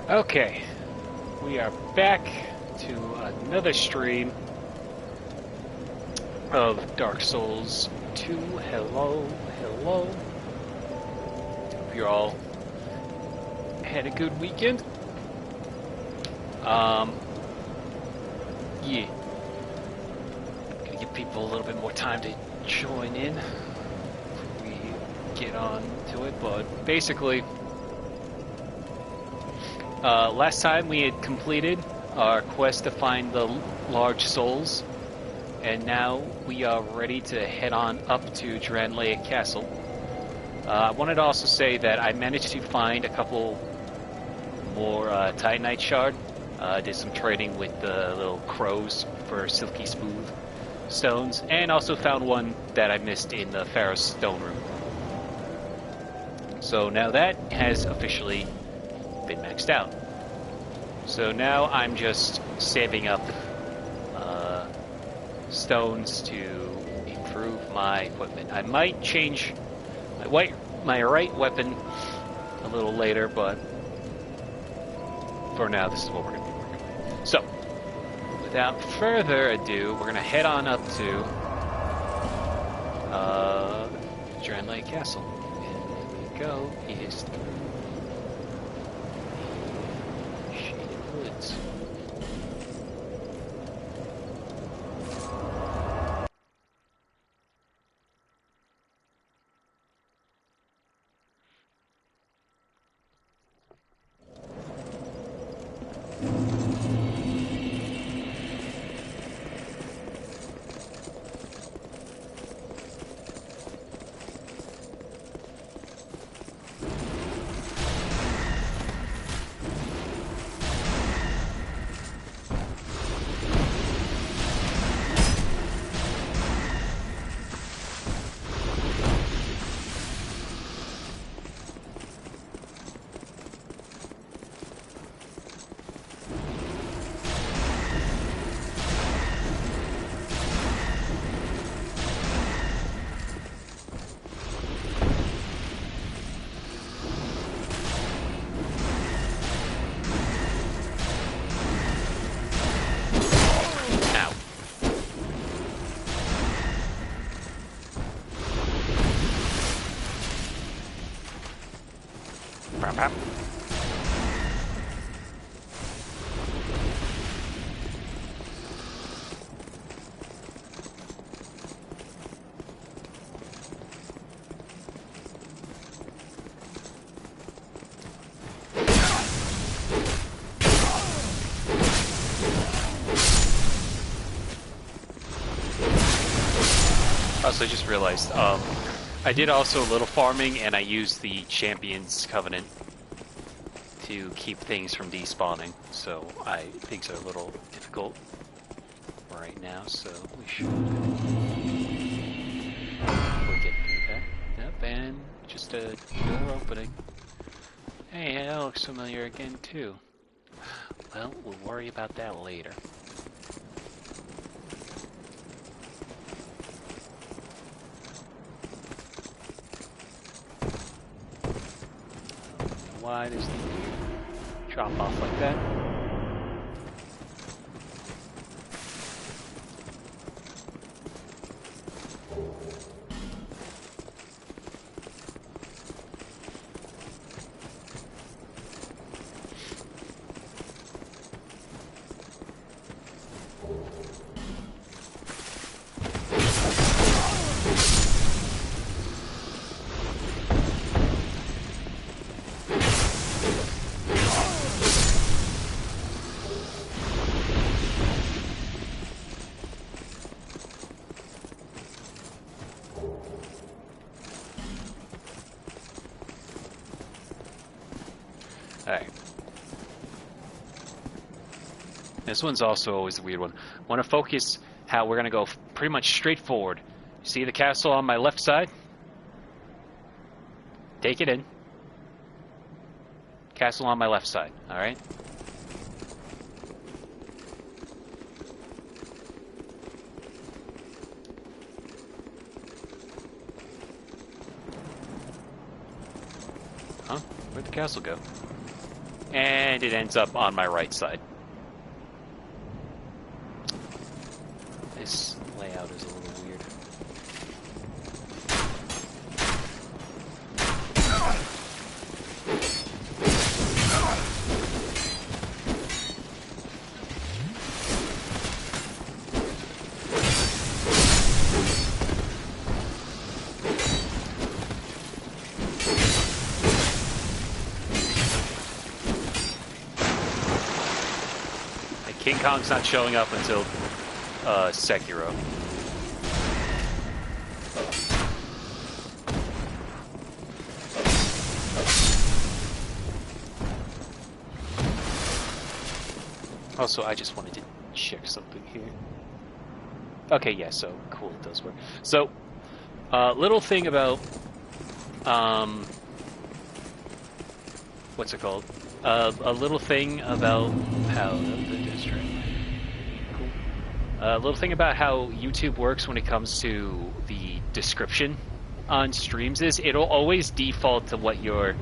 Okay, we are back to another stream of Dark Souls 2. Hello, hello. Hope you all had a good weekend. Yeah. Gonna give people a little bit more time to join in before we get on to it, but basically, last time we had completed our quest to find the large souls, and now we are ready to head on up to Dranlaia Castle. I wanted to also say that I managed to find a couple more Titanite shard. Did some trading with the little crows for silky smooth stones, and also found one that I missed in the Pharaoh's stone room. So now that has officially been maxed out. So now I'm just saving up stones to improve my equipment. I might change my right weapon a little later, but for now this is what we're going to be working with. So, without further ado, we're going to head on up to Dranlaia Castle. And there we go, is through Shaded Woods. Also, I just realized, I did also a little farming, and I used the Champion's Covenant to keep things from despawning, so things are a little difficult right now, so we should get through that. Yep, and just a door opening. Hey, that looks familiar again, too. Well, we'll worry about that later. Why does the drop off like that? Alright. This one's also always a weird one. I want to focus how we're going to go pretty much straight forward. See the castle on my left side? Take it in. Castle on my left side, alright? Huh? Where'd the castle go? and it ends up on my right side. This layout is a little weird. King Kong's not showing up until Sekiro. Also, I just wanted to check something here. Okay, yeah, so cool, it does work. So, little thing about, what's it called? A little thing about how cool. A little thing about how YouTube works when it comes to the description on streams is it'll always default to what your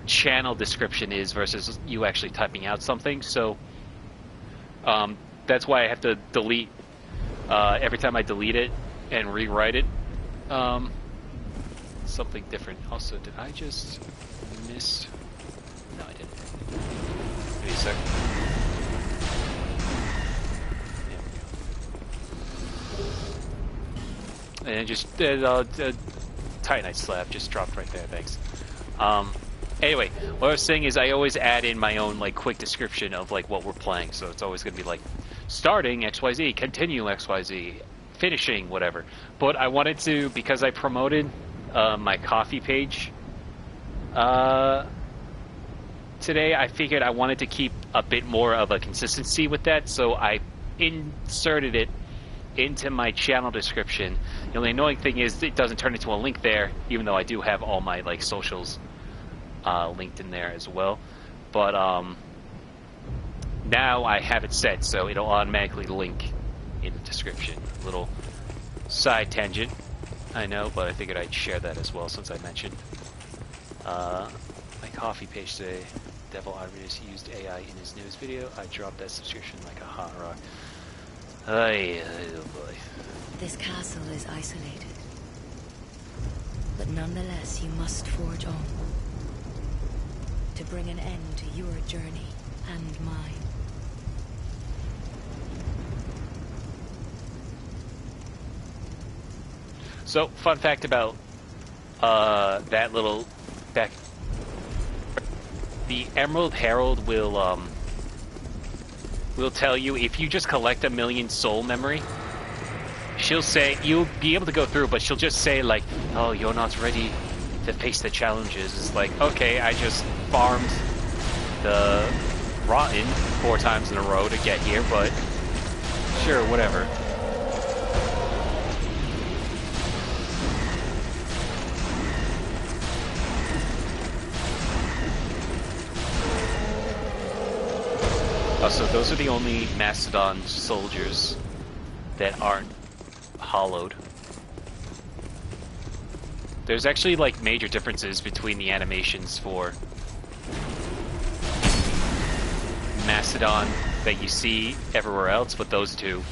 channel description is versus you actually typing out something. So that's why I have to delete every time I delete it and rewrite it. Something different. Also, did I just miss? No, I didn't. Give me a sec. There we go. And just Titanite slab just dropped right there. Thanks. Anyway, what I was saying is I always add in my own like quick description of like what we're playing. So it's always going to be like starting XYZ, continue XYZ, finishing whatever. But I wanted to, because I promoted my coffee page today, I figured I wanted to keep a bit more of a consistency with that, so I inserted it into my channel description. The only annoying thing is it doesn't turn into a link there, even though I do have all my like socials linked in there as well. But now I have it set so it'll automatically link in the description. A little side tangent, I know, but I figured I'd share that as well since I mentioned my coffee page today. Devil Artemis used AI in his news video. I dropped that subscription like a hot rock. Oh boy. This castle is isolated, but nonetheless you must forge on to bring an end to your journey and mine. So, fun fact about that little back. The Emerald Herald will tell you if you just collect 1,000,000 soul memory. She'll say you'll be able to go through, but she'll just say like, "Oh, you're not ready to face the challenges." It's like, okay, I just farmed the Rotten 4 times in a row to get here, but sure, whatever. So those are the only Mastodon soldiers that aren't hollowed. There's actually like major differences between the animations for Mastodon that you see everywhere else, but those two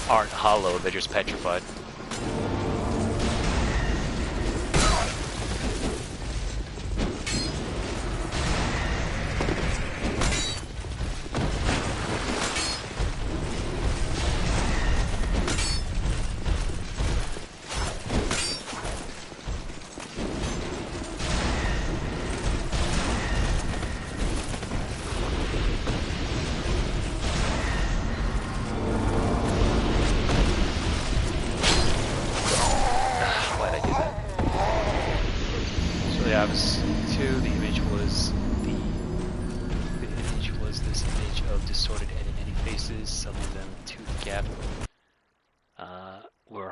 aren't hollowed, they're just petrified.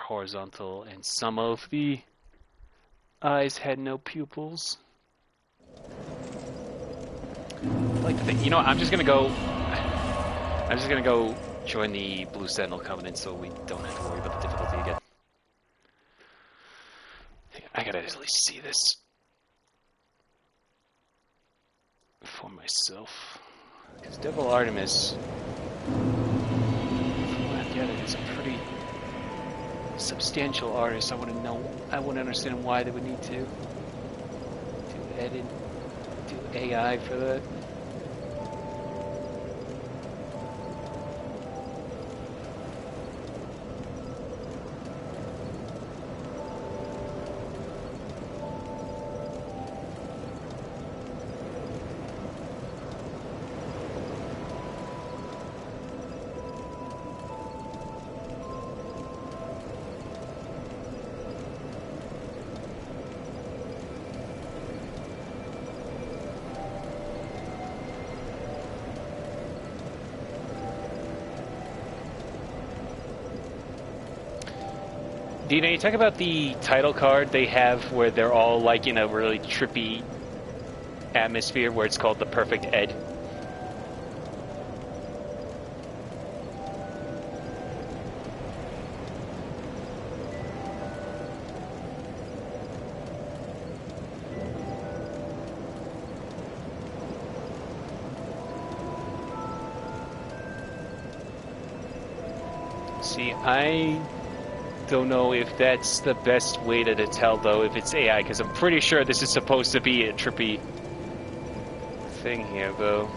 Horizontal, and some of the eyes had no pupils. I like to think, you know, I'm just gonna go join the Blue Sentinel Covenant so we don't have to worry about the difficulty again. I gotta at least see this for myself. Because Devil Artemis, from what I gathered, is a pretty substantial artist. I want to understand why they would need to do AI for that. Dina, you talk about the title card they have where they're all like in a really trippy atmosphere where it's called The Perfect Ed. See, I don't know if that's the best way to tell, though, if it's AI, because I'm pretty sure this is supposed to be a trippy thing here, though.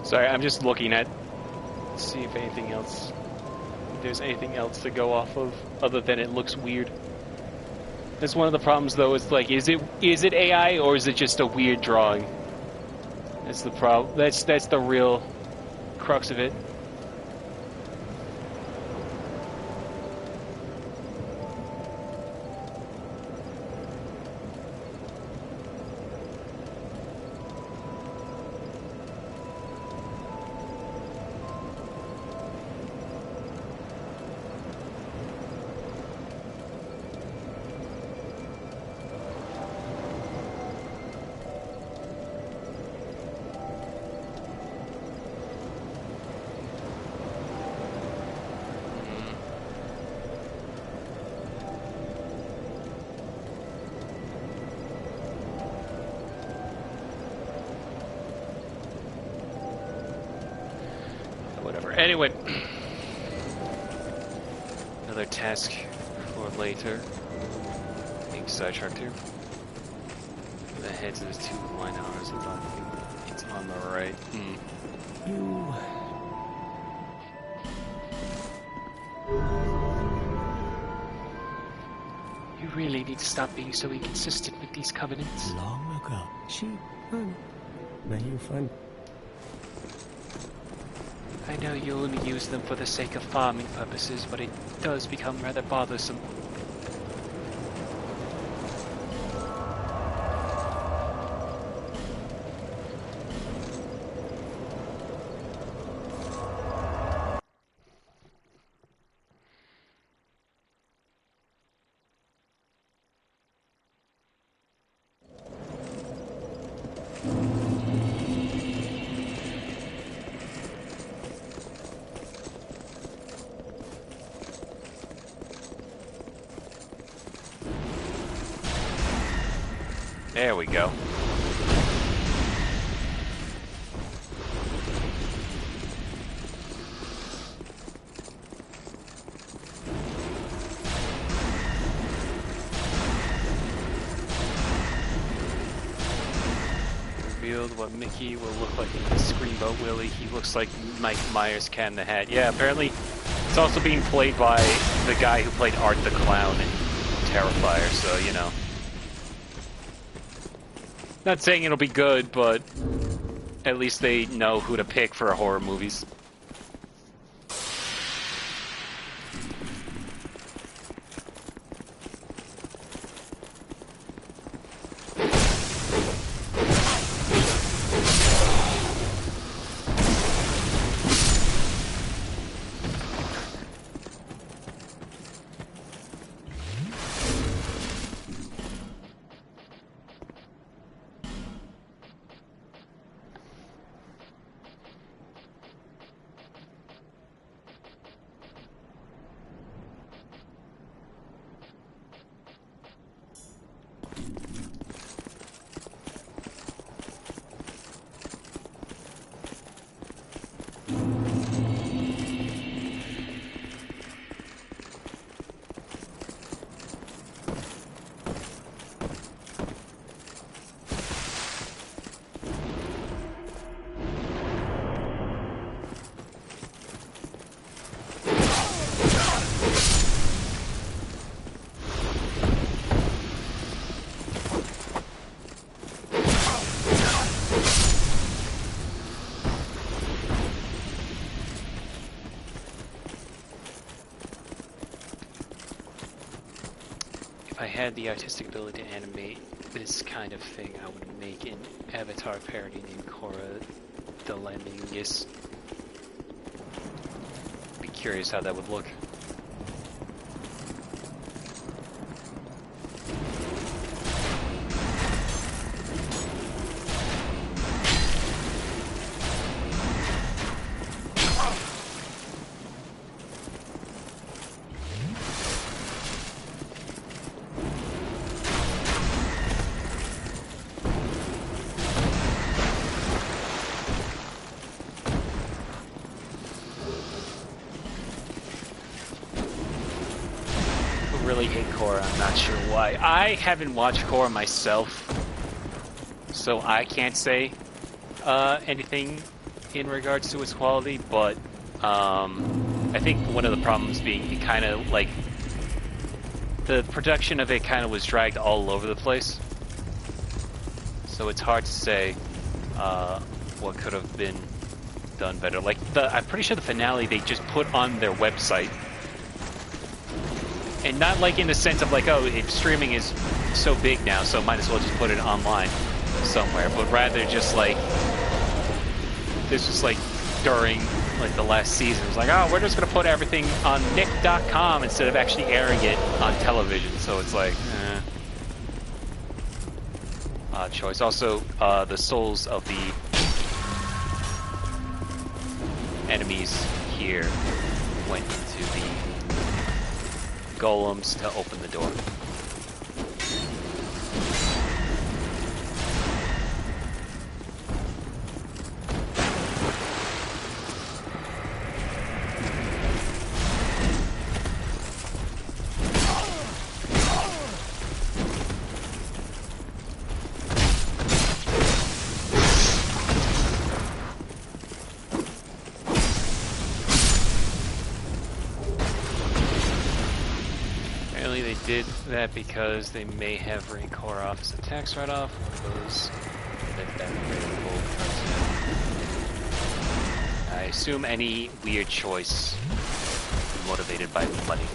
Sorry, I'm just looking at, see if anything else, if there's anything else to go off of, other than it looks weird. That's one of the problems, though, is like, is it AI, or is it just a weird drawing? That's the problem, that's the real crux of it. Anyway, another task for later. Being sidetracked here. The heads of the two line hours. It's on the right. You really need to stop being so inconsistent with these covenants. Long ago, now you find. I know you only use them for the sake of farming purposes, but it does become rather bothersome. There we go. Revealed what Mickey will look like in the Screamboat Willie. He looks like Mike Myers Cat in the Hat. Yeah, apparently it's also being played by the guy who played Art the Clown in Terrifier, so you know. Not saying it'll be good, but at least they know who to pick for horror movies. If I had the artistic ability to animate this kind of thing, I would make an Avatar parody named Korra Delamingus. Be curious how that would look. Really hate Korra, I'm not sure why. I haven't watched Korra myself, so I can't say anything in regards to its quality, but I think one of the problems being it kind of, like, the production of it kind of was dragged all over the place, so it's hard to say what could have been done better. Like, I'm pretty sure the finale they just put on their website. And not like in the sense of like, oh, streaming is so big now, so might as well just put it online somewhere. But rather just like, this was like during like the last season. It was like, oh, we're just going to put everything on nick.com instead of actually airing it on television. So it's like, odd choice. Also, the souls of the enemies here went into the golems to open the door. Did that because they may have Ray Korof's attacks right off. One of those that I assume any weird choice motivated by money.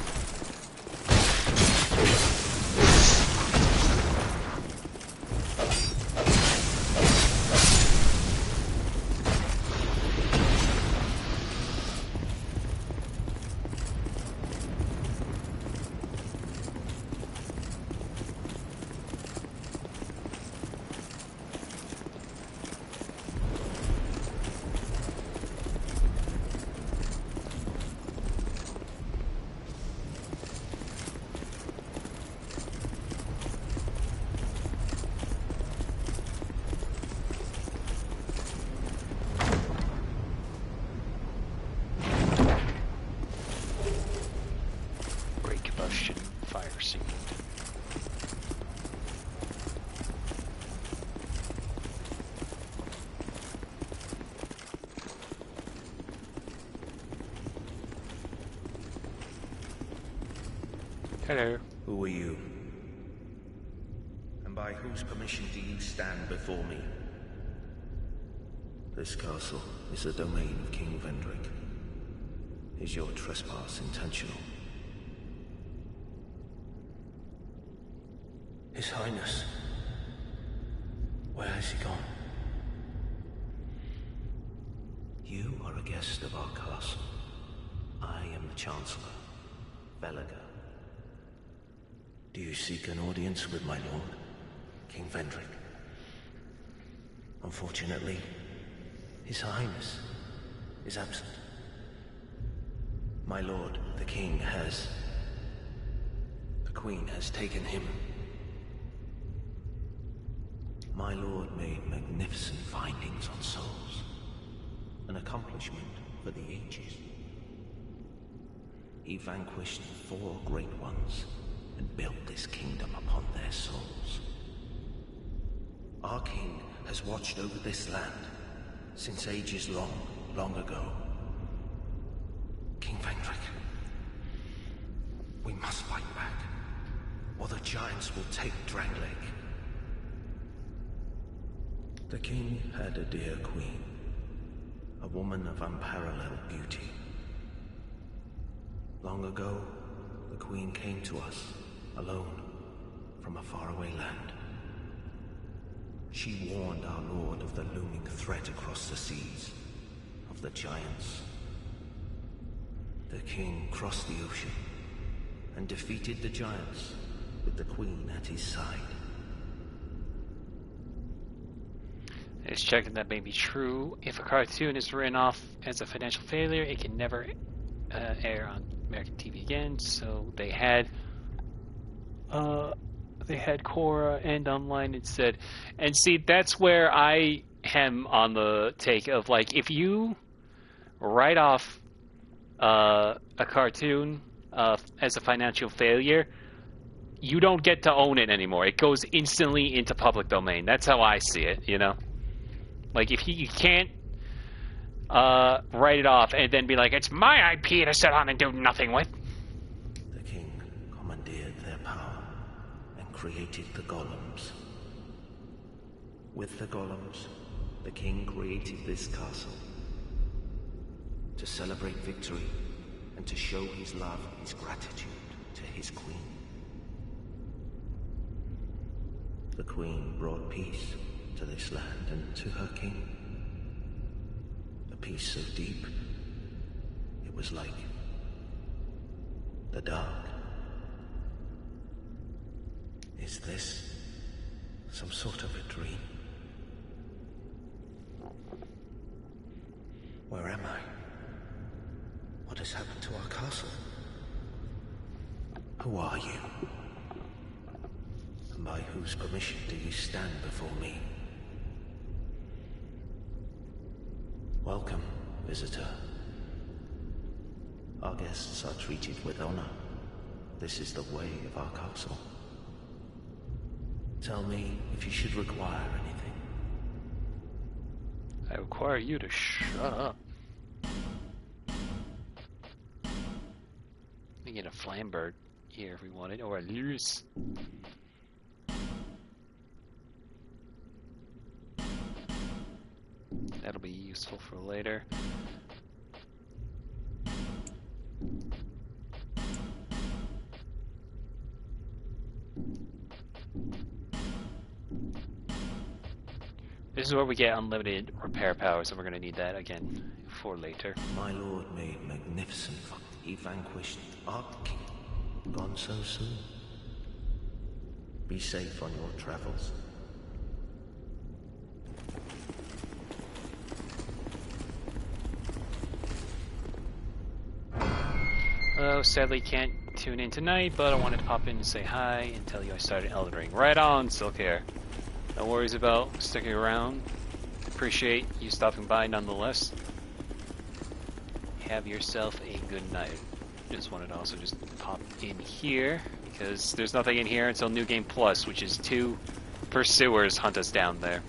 Hello. Who are you? And by whose permission do you stand before me? This castle is the domain of King Vendrick. Is your trespass intentional? His Highness. Where has he gone? You are a guest of our castle. I am the Chancellor, Velaga. Do you seek an audience with my lord, King Vendrick? Unfortunately, His Highness is absent. My lord, the King, has... The Queen has taken him. My lord made magnificent findings on souls. An accomplishment for the ages. He vanquished 4 great ones and built this kingdom upon their souls. Our king has watched over this land since ages long, long ago. King Vendrick, we must fight back, or the giants will take Drangleic. The king had a dear queen, a woman of unparalleled beauty. Long ago, the queen came to us, alone, from a faraway land. She warned our lord of the looming threat across the seas, of the giants. The king crossed the ocean and defeated the giants with the queen at his side. It's checking that may be true. If a cartoon is written off as a financial failure, it can never air on American TV again. So they had Korra end online instead. And see, that's where I am on the take of, like, if you write off a cartoon as a financial failure, you don't get to own it anymore. It goes instantly into public domain. That's how I see it, you know? Like, if you can't write it off and then be like, it's my IP to sit on and do nothing with. The king commandeered their power and created the golems. With the golems, the king created this castle to celebrate victory and to show his love and his gratitude to his queen. The queen brought peace to this land and to her king. A peace so deep, it was like the dark. Is this some sort of a dream? Where am I? What has happened to our castle? Who are you? And by whose permission do you stand before me? Welcome, visitor. Our guests are treated with honor. This is the way of our castle. Tell me if you should require anything. I require you to shut up. We get a flambird here if we wanted, or a loose. That'll be useful for later. This is where we get unlimited repair powers, and we're going to need that again for later. My lord made magnificent fun. He vanquished our king. Gone so soon. Be safe on your travels. Oh, sadly can't tune in tonight, but I wanted to pop in and say hi and tell you I started Elden Ring. Right on, Silkhair. No worries about sticking around. Appreciate you stopping by nonetheless. Have yourself a good night. Just wanted to also just pop in here, because there's nothing in here until New Game Plus, which is 2 pursuers hunt us down there.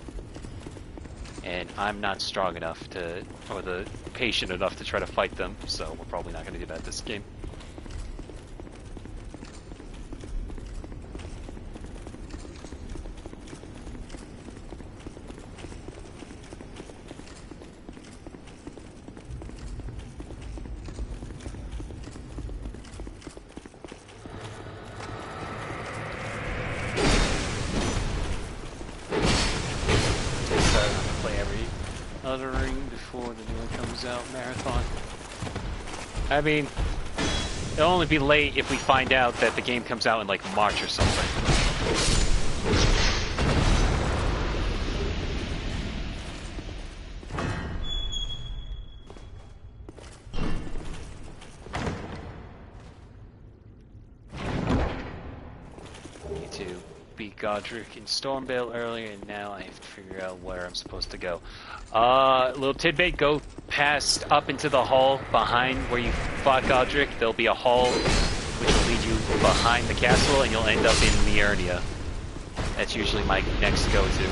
And I'm not strong enough to, or the patient enough to try to fight them, so we're probably not going to do that this game. fluttering before the new one comes out marathon. I mean, it'll only be late if we find out that the game comes out in like March or something. Need to beat Godric in Stormvale earlier, and now I have to figure out where I'm supposed to go. Little tidbit, go past up into the hall behind where you fought Godric. There'll be a hall which will lead you behind the castle, and you'll end up in Miernia. That's usually my next go-to.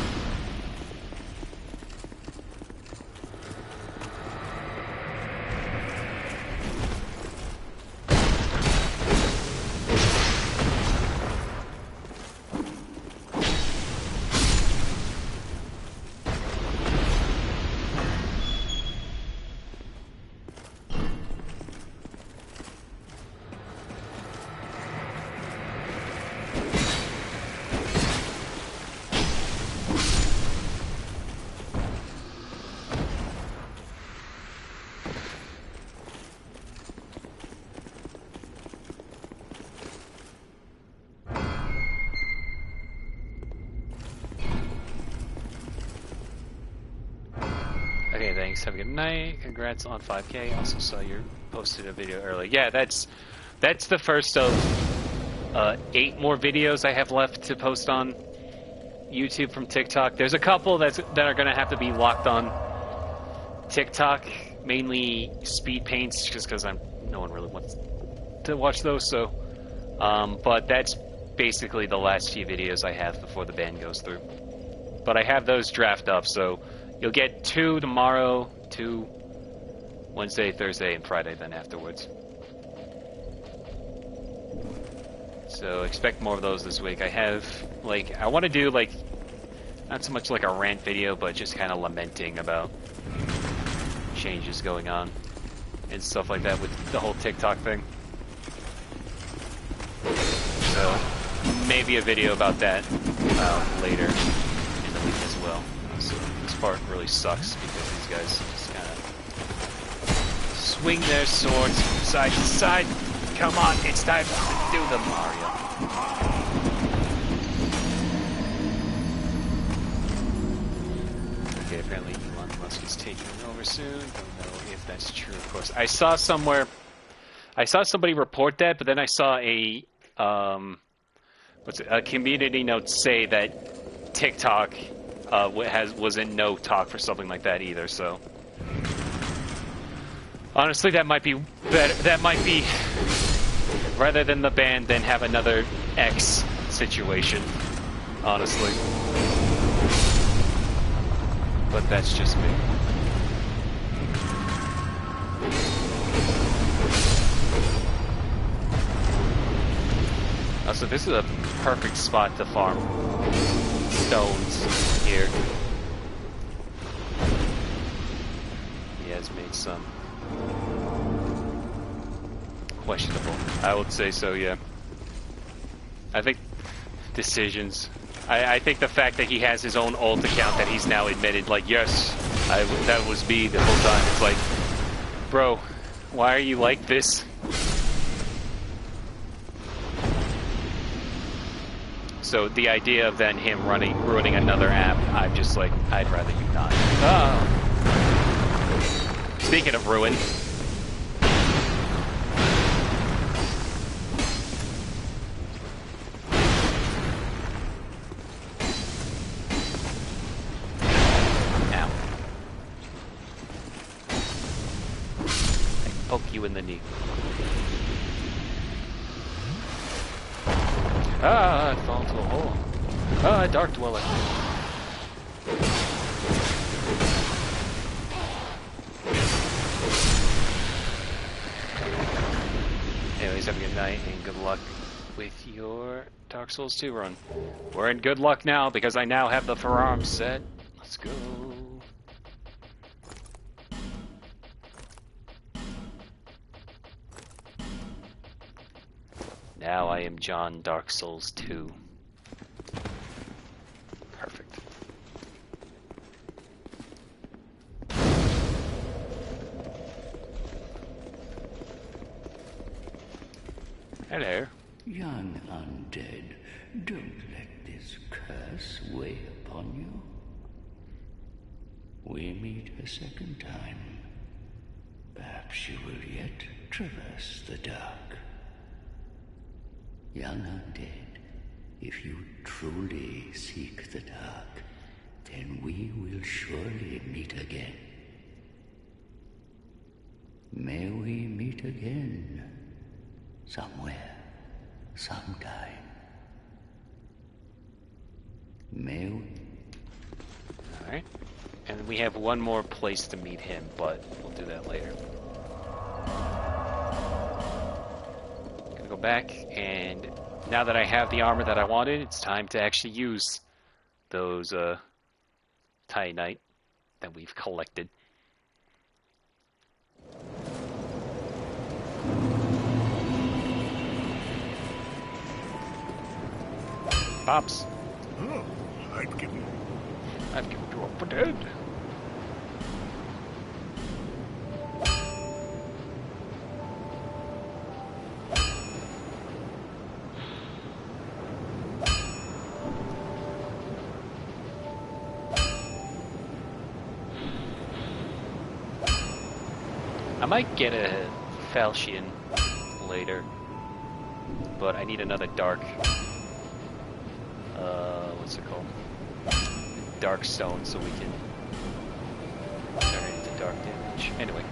Okay, thanks. Have a good night. Congrats on 5K. Also saw you posted a video earlier. Yeah, that's the first of 8 more videos I have left to post on YouTube from TikTok. There's a couple that are going to have to be locked on TikTok, mainly speed paints, just because no one really wants to watch those. So, but that's basically the last few videos I have before the ban goes through. But I have those draft up, so you'll get 2 tomorrow, 2 Wednesday, Thursday, and Friday then afterwards. So expect more of those this week. I have, like, I want to do, like, not so much like a rant video, but just kind of lamenting about changes going on and stuff like that with the whole TikTok thing. So maybe a video about that later in the week as well. So this part really sucks because these guys just kind of swing their swords from side to side. Come on, it's time to do them, Mario. Okay, apparently Elon Musk is taking over soon. Don't know if that's true, of course. I saw somebody report that, but then I saw a community note say that TikTok was in no talk for something like that either. So honestly, that might be better. That might be rather than the ban, then have another X situation. Honestly, but that's just me. Also, this is a perfect spot to farm stones here. He has made some questionable, I would say so, yeah. I think decisions. I think the fact that he has his own alt account that he's now admitted, like, yes, that was me the whole time. It's like, bro, why are you like this? So the idea of then him ruining another app, I'm just like, I'd rather you not. Oh. Speaking of ruin. Ow. I poke you in the knee. Ah, I fell into a hole. Ah, Dark Dweller. Anyways, have a good night and good luck with your Dark Souls 2 run. We're in good luck now because I now have the firearms set. Let's go. Now I am John Dark Souls 2. Perfect. Hello. Young undead, don't let this curse weigh upon you. We meet a second time. Perhaps you will yet traverse the dark. Young undead, if you truly seek the dark, then we will surely meet again. May we meet again, somewhere, sometime. May we... Alright. And we have one more place to meet him, but we'll do that later. Gonna go back, and now that I have the armor that I wanted, it's time to actually use those Titanite that we've collected. Pops. Oh, I've given you up for dead. I might get a falchion later, but I need another dark. What's it called? Dark stone, so we can turn it into dark damage. Anyway.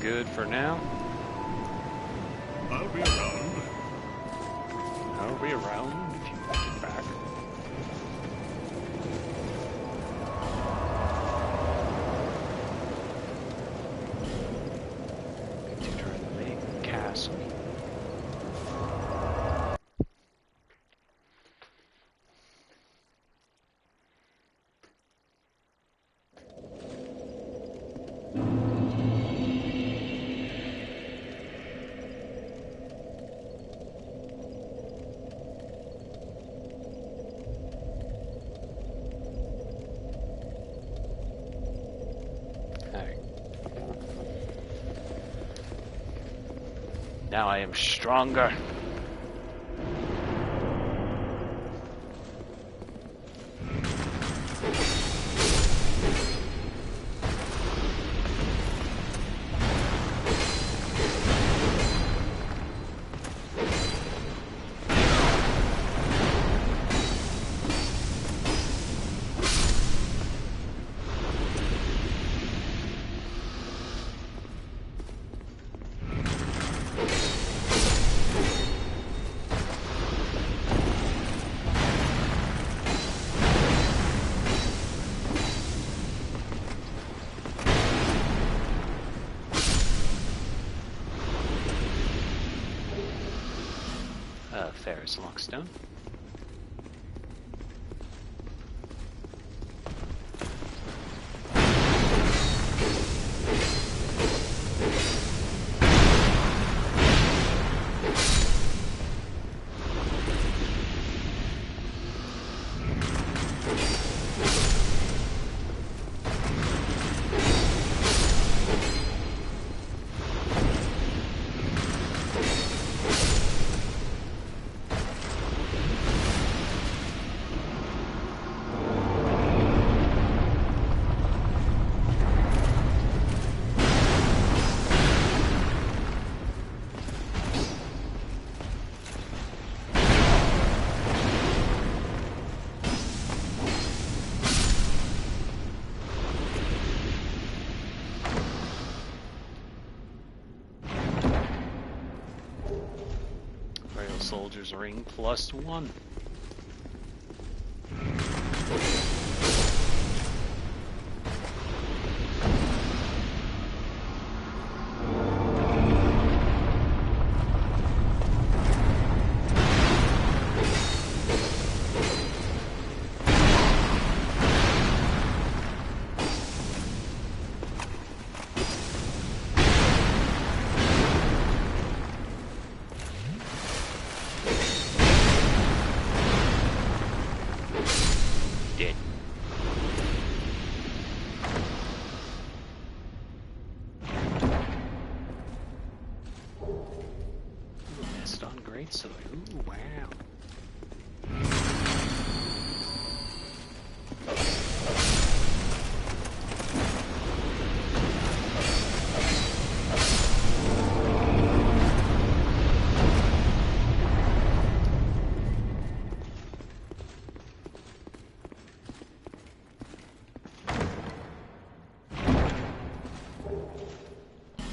Good for now. I'll be around. I'll be around if you get back. To Drunley Castle. Now I am stronger. Ferris Lockstone. Soldier's Ring +1. Great sword. Ooh, wow.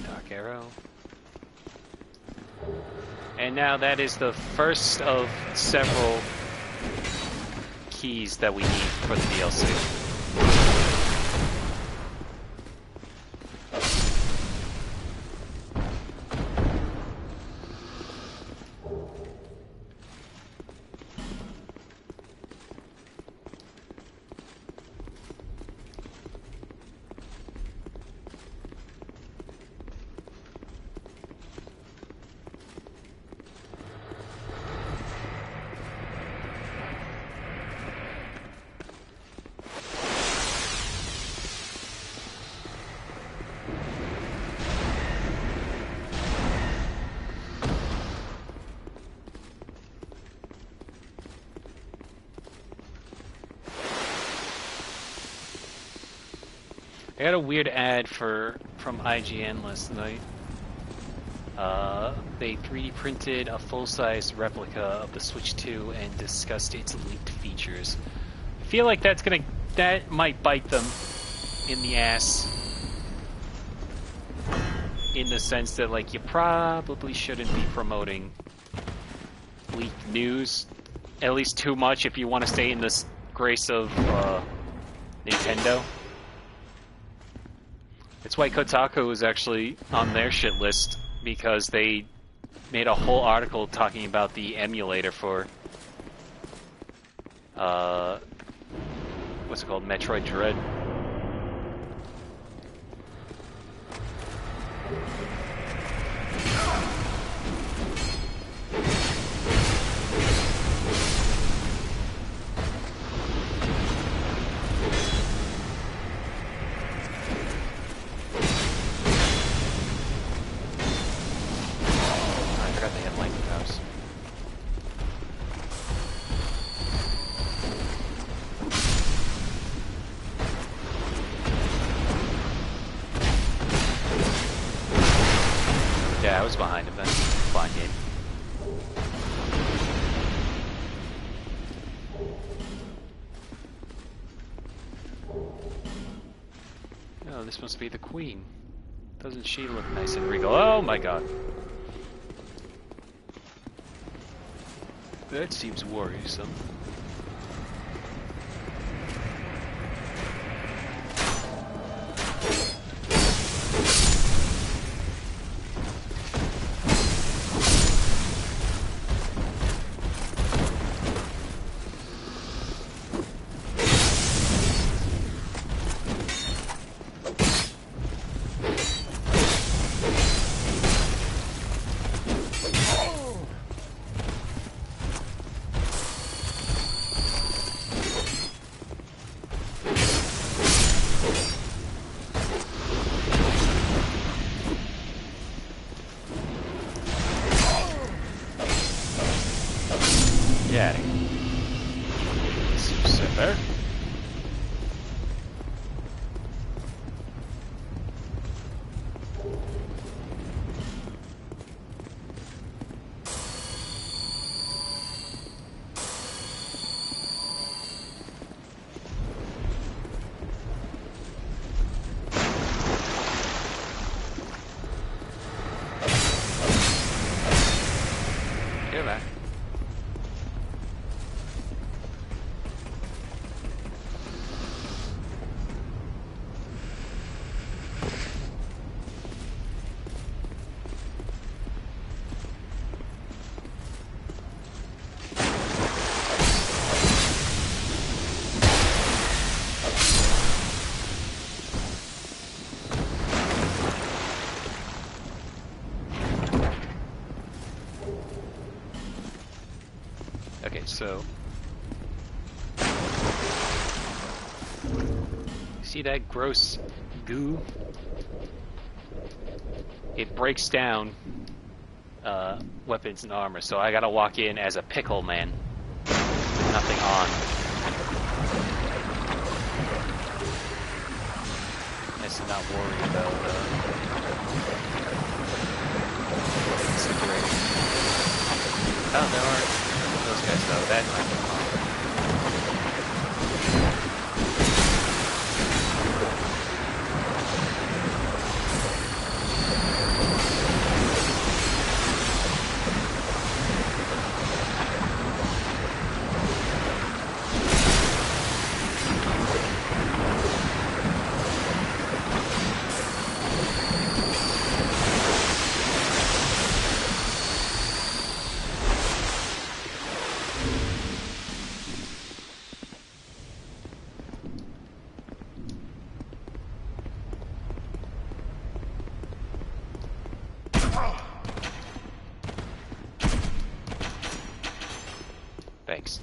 Dark arrow. And now that is the first of several keys that we need for the DLC. I got a weird ad from IGN last night. They 3D printed a full-size replica of the Switch 2 and discussed its leaked features. I feel like that might bite them in the ass. In the sense that, like, you probably shouldn't be promoting leaked news, at least too much if you want to stay in this grace of Nintendo. It's why Kotaku is actually on their shit list, because they made a whole article talking about the emulator for what's it called? Metroid Dread. Yeah, I was behind him then. Fine game. Oh, this must be the queen. Doesn't she look nice and regal? Oh my god. That seems worrisome. Yeah. Super. Get back. Okay, so see that gross goo? It breaks down weapons and armor, so I gotta walk in as a pickle man. With nothing on. Guess I'm not worried about security. Oh, there aren't those guys though. That might be fun. Thanks.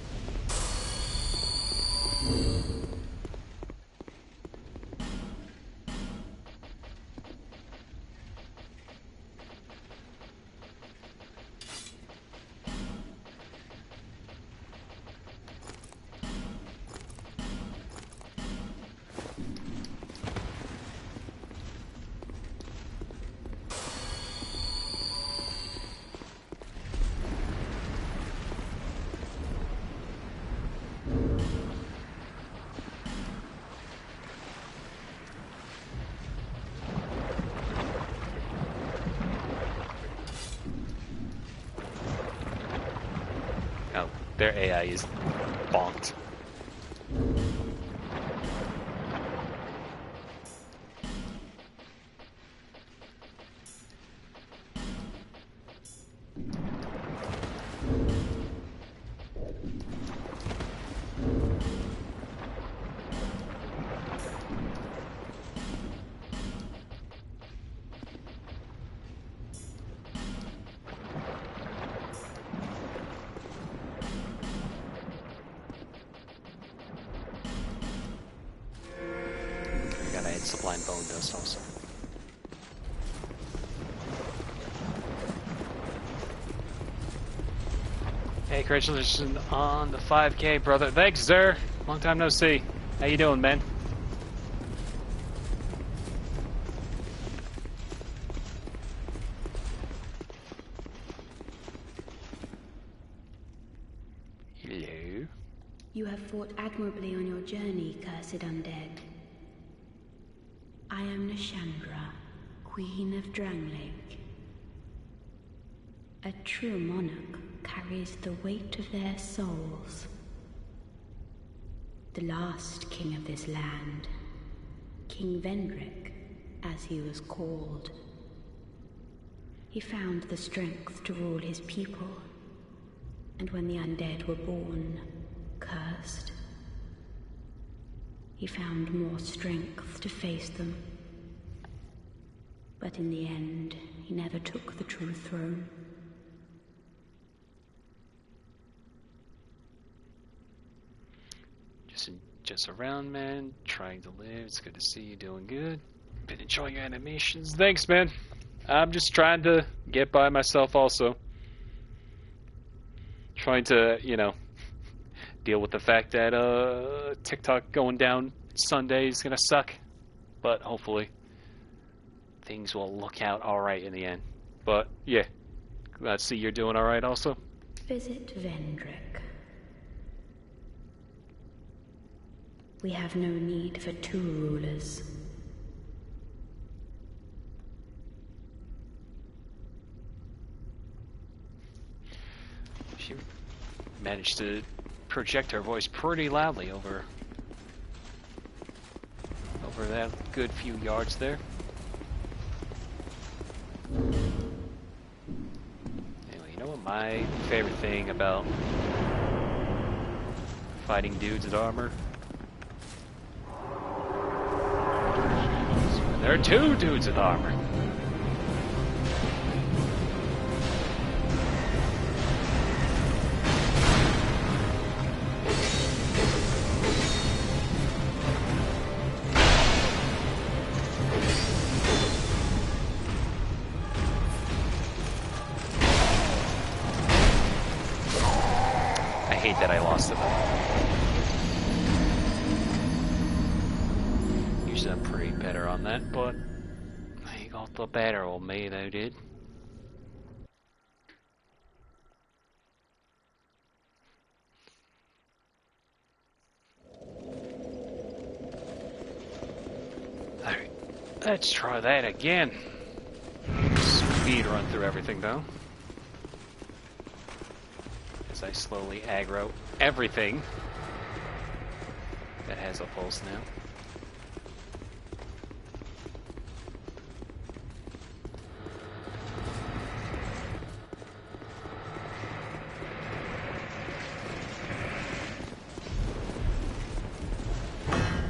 Oh, their AI is bonked. Sublime Bone does also. Hey, congratulations on the 5K, brother. Thanks, sir. Long time no see. How you doing, man? Hello. You have fought admirably on your journey, cursed undead. I am Nashandra, Queen of Drangleic. A true monarch carries the weight of their souls. The last king of this land, King Vendrick, as he was called. He found the strength to rule his people, and when the undead were born, cursed, he found more strength to face them. But in the end, he never took the true throne. Just around, man. Trying to live. It's good to see you doing good. Been enjoying your animations. Thanks, man. I'm just trying to get by myself also. Trying to, you know, deal with the fact that TikTok going down Sunday is gonna suck. But hopefully things will look out alright in the end. But yeah, glad to see you're doing alright also. Visit Vendrick. We have no need for two rulers. She managed to project her voice pretty loudly over that good few yards there. Anyway, you know what my favorite thing about fighting dudes in armor? There are two dudes in armor. that I lost to them. Usually I'm pretty better on that, but they got the better of me, they did. Alright, let's try that again. Speed run through everything though. As I slowly aggro everything that has a pulse now.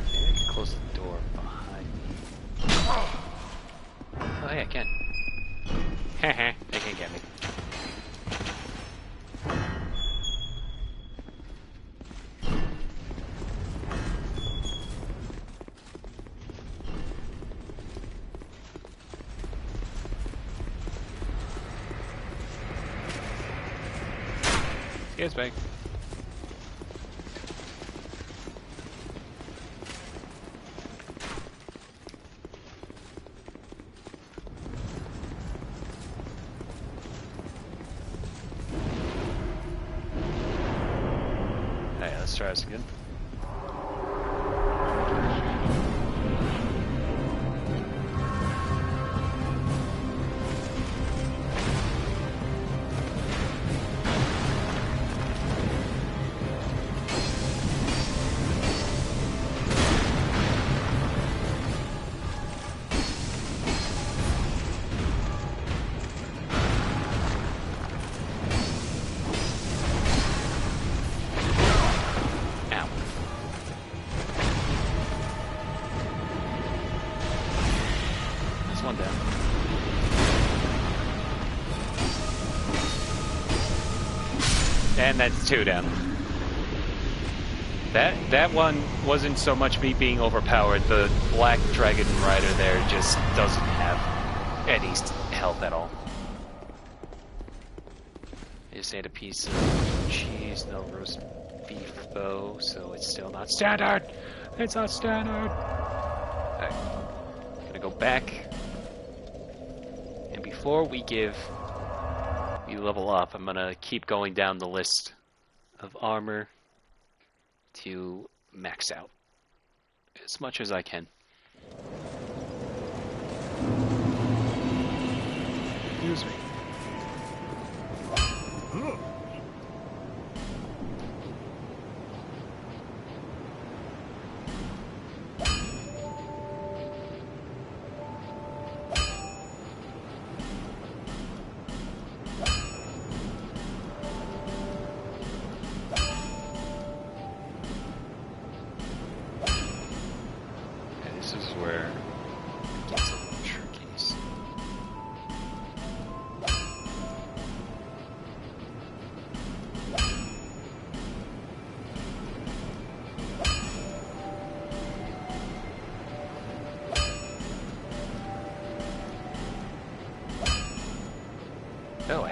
Maybe I can close the door behind me. Oh hey, I can. Heh they can get me. Excuse me. Hey, let's try this again. One down. And that's two down. That one wasn't so much me being overpowered. The black dragon rider there just doesn't have any health at all. I just ate a piece of cheese, no roast beef though, so it's still not standard. It's not standard. Alright. Gonna go back. And before we level up, I'm gonna keep going down the list of armor to max out as much as I can. Excuse me. This is where it gets a little tricky. Oh,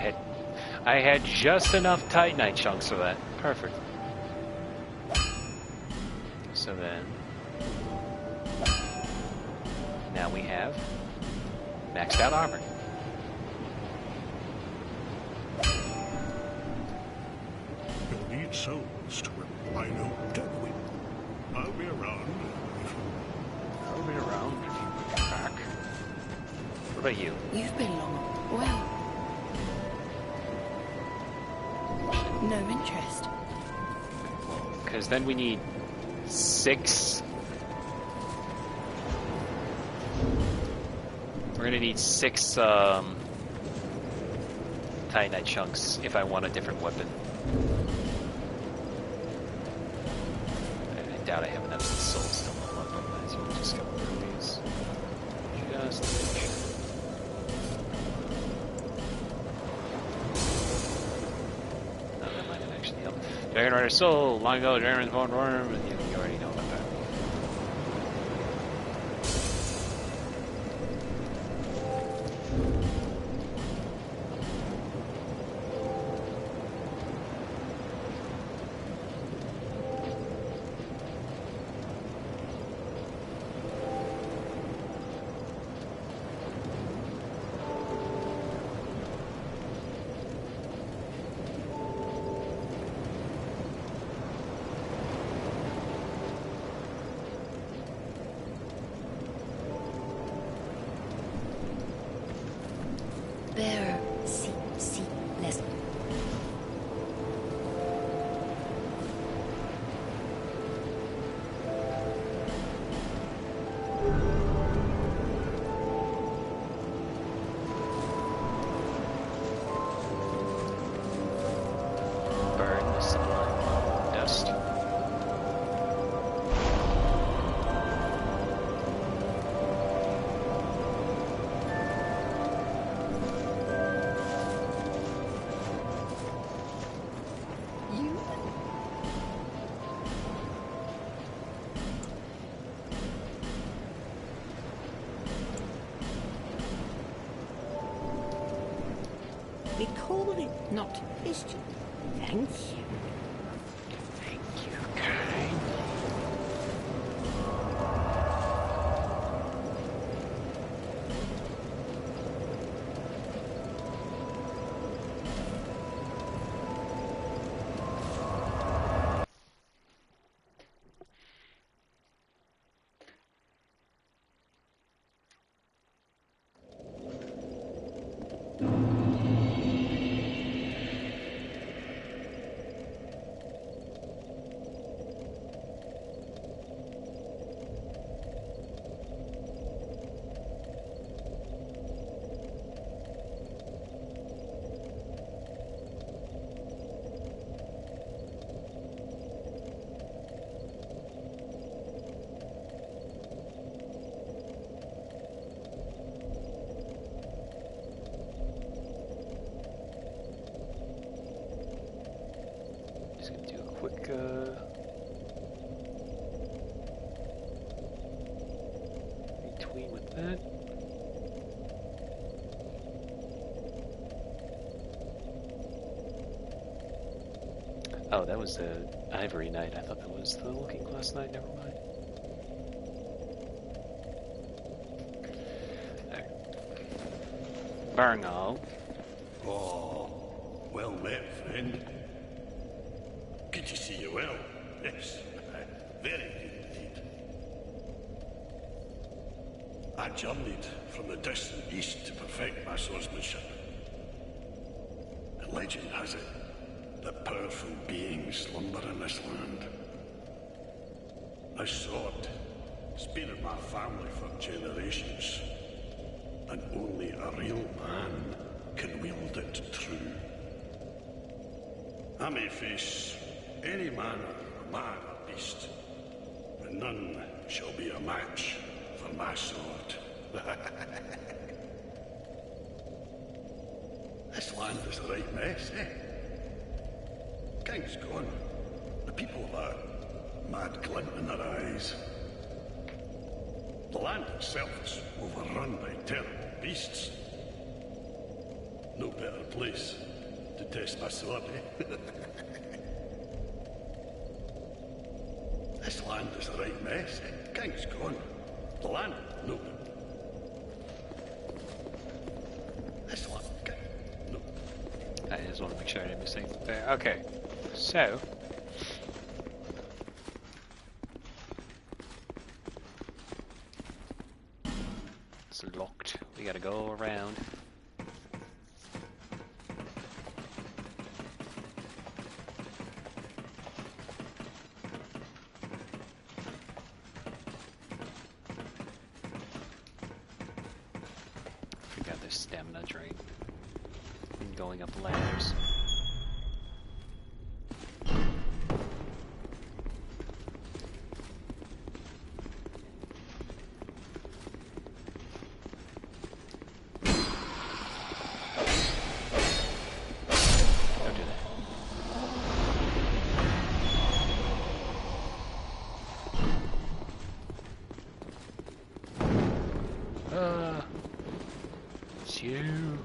I had just enough Titanite chunks for that. Perfect. So then, now we have maxed out armor. You'll need souls to reply no deadly. I'll be around. I'll be around if you come back. What about you? You've been long. Well, no interest. Because then we need 6. We're gonna need 6 Titanite chunks if I want a different weapon. I doubt I have enough souls to level up on that, so we'll just go through these. Just to make sure. No, that might have actually helped. Dragon Rider Soul, long ago, Dragon's Born Worm, and you already know about that. We call it Not. it's just... Thank you. Thank you, kind. Just gonna do a quick retweet with that. Oh, that was the Ivory Night. I thought that was the Looking Glass Night. Never mind. Bernal. Oh, well met, friend. Good to see you well. Yes, very good indeed. I journeyed from the distant east to perfect my swordsmanship. And legend has it that powerful beings slumber in this land. This sword has been in my family for generations, and only a real man can wield it true. I may face any man or beast, but none shall be a match for my sword. This land is a right mess, eh? King's gone. The people have a mad glint in their eyes. The land itself is overrun by terrible beasts. No better place to test my sword, eh? This land is a right mess, eh? King's gone. The land, no. This land, no. I just want to make sure I didn't miss anything there. Okay, so it's locked. We gotta go around. Forgot there's stamina drain. And going up ladders. Don't do that. It's you.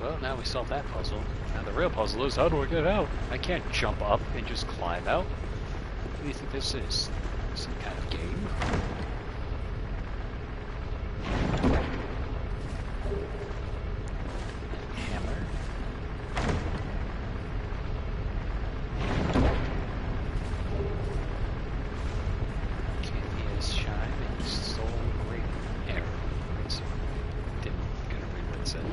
Well, now we solved that puzzle. Now the real puzzle is, how do I get out? I can't jump up and just climb out. What do you think this is? Some kind of game? Hammer. Can't be as shy and soul great arrow. Didn't gonna read what it said.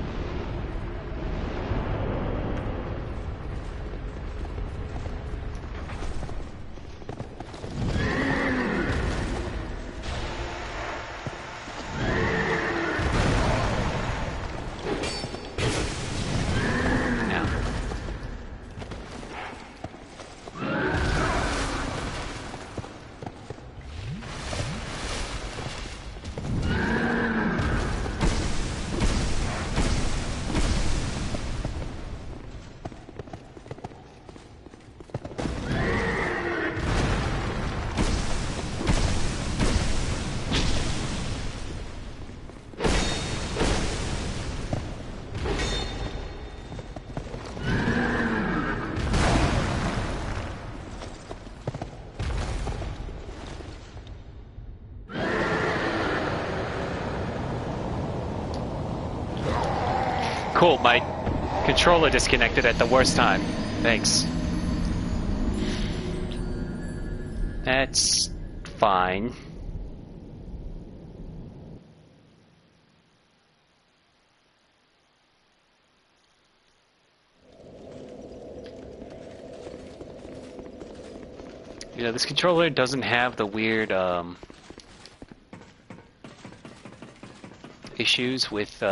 Cool, my controller disconnected at the worst time. Thanks. That's fine. You know, this controller doesn't have the weird issues with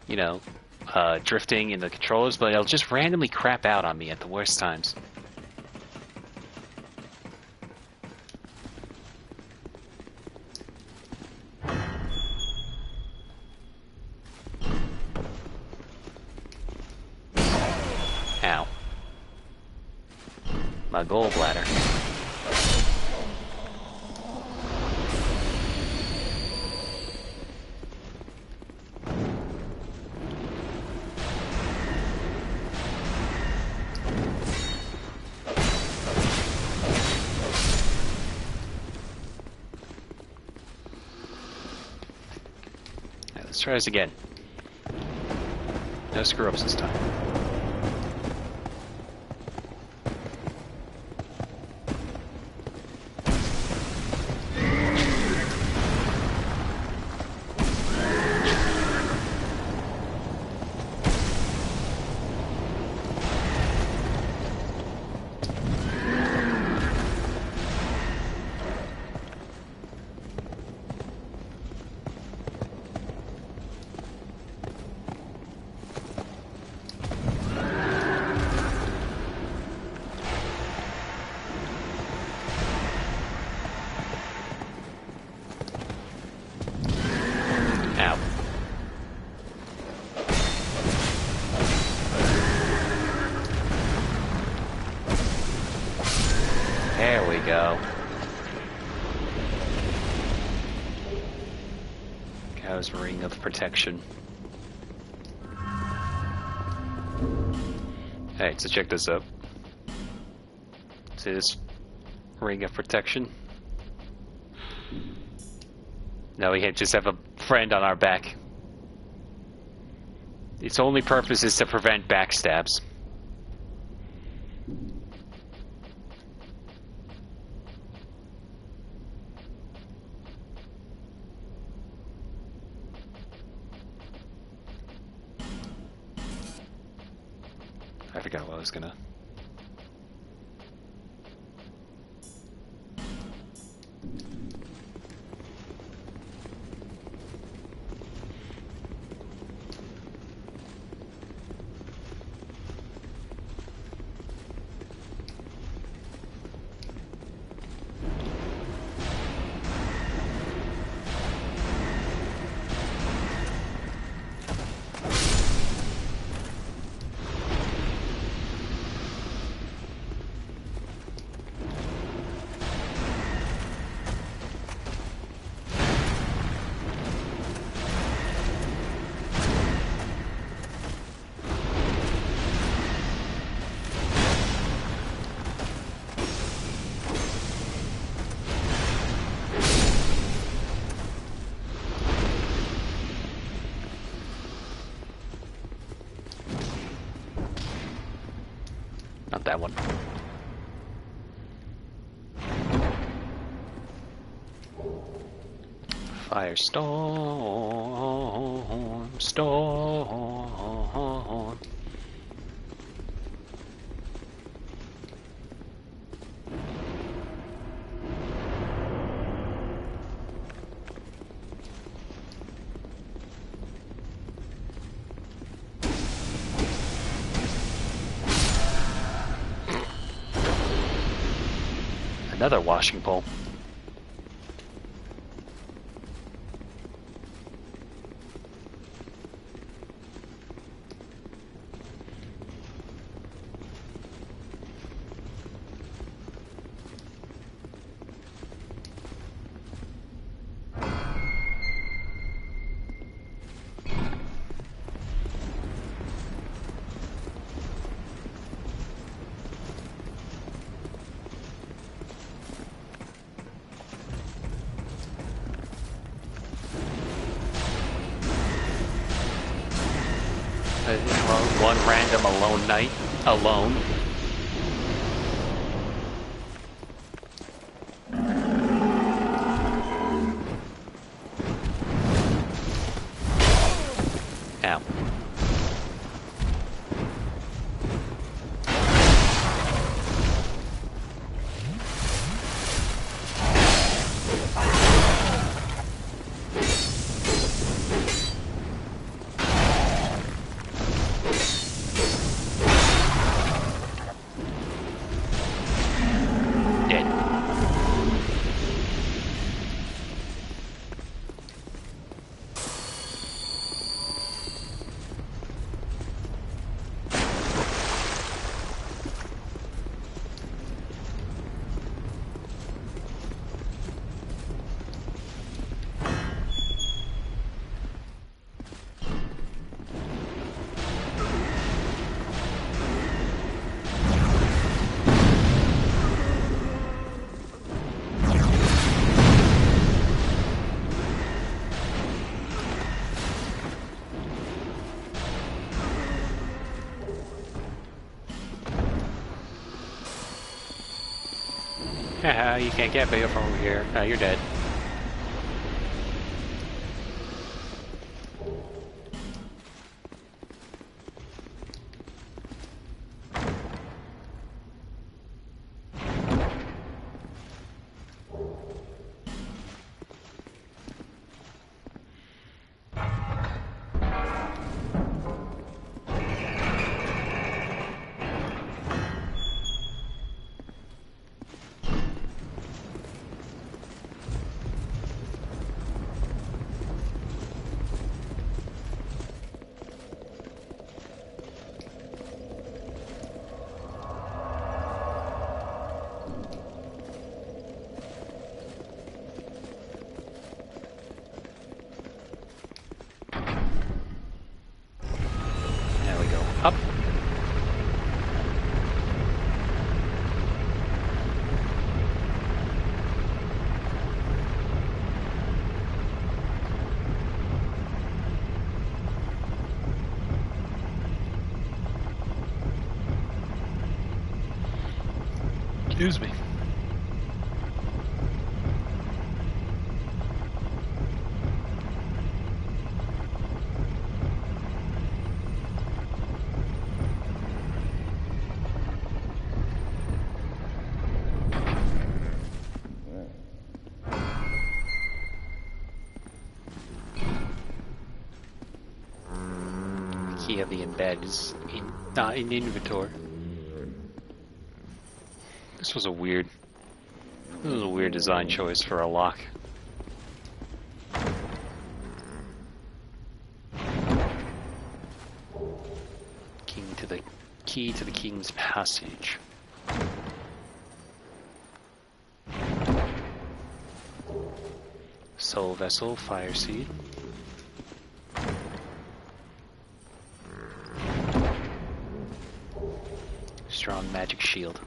you know, drifting in the controllers, but it'll just randomly crap out on me at the worst times. Ow. My gallbladder. Let's try this again. No screw-ups this time. There we go. Cow's ring of protection. Alright, so check this out. See this ring of protection? Now we just have a friend on our back. Its only purpose is to prevent backstabs. I forgot what I was gonna... Not that one. Firestorm, storm. Another washing pole. One random alone night. Alone. Ow. Dead. Haha, you can't get Bayo from over here. You're dead. There we go. Up. Excuse me. Key of the embed is not in the inventory. This was a weird design choice for a lock. Key to the King's Passage. Soul Vessel, Fire Seed. Strong Magic Shield.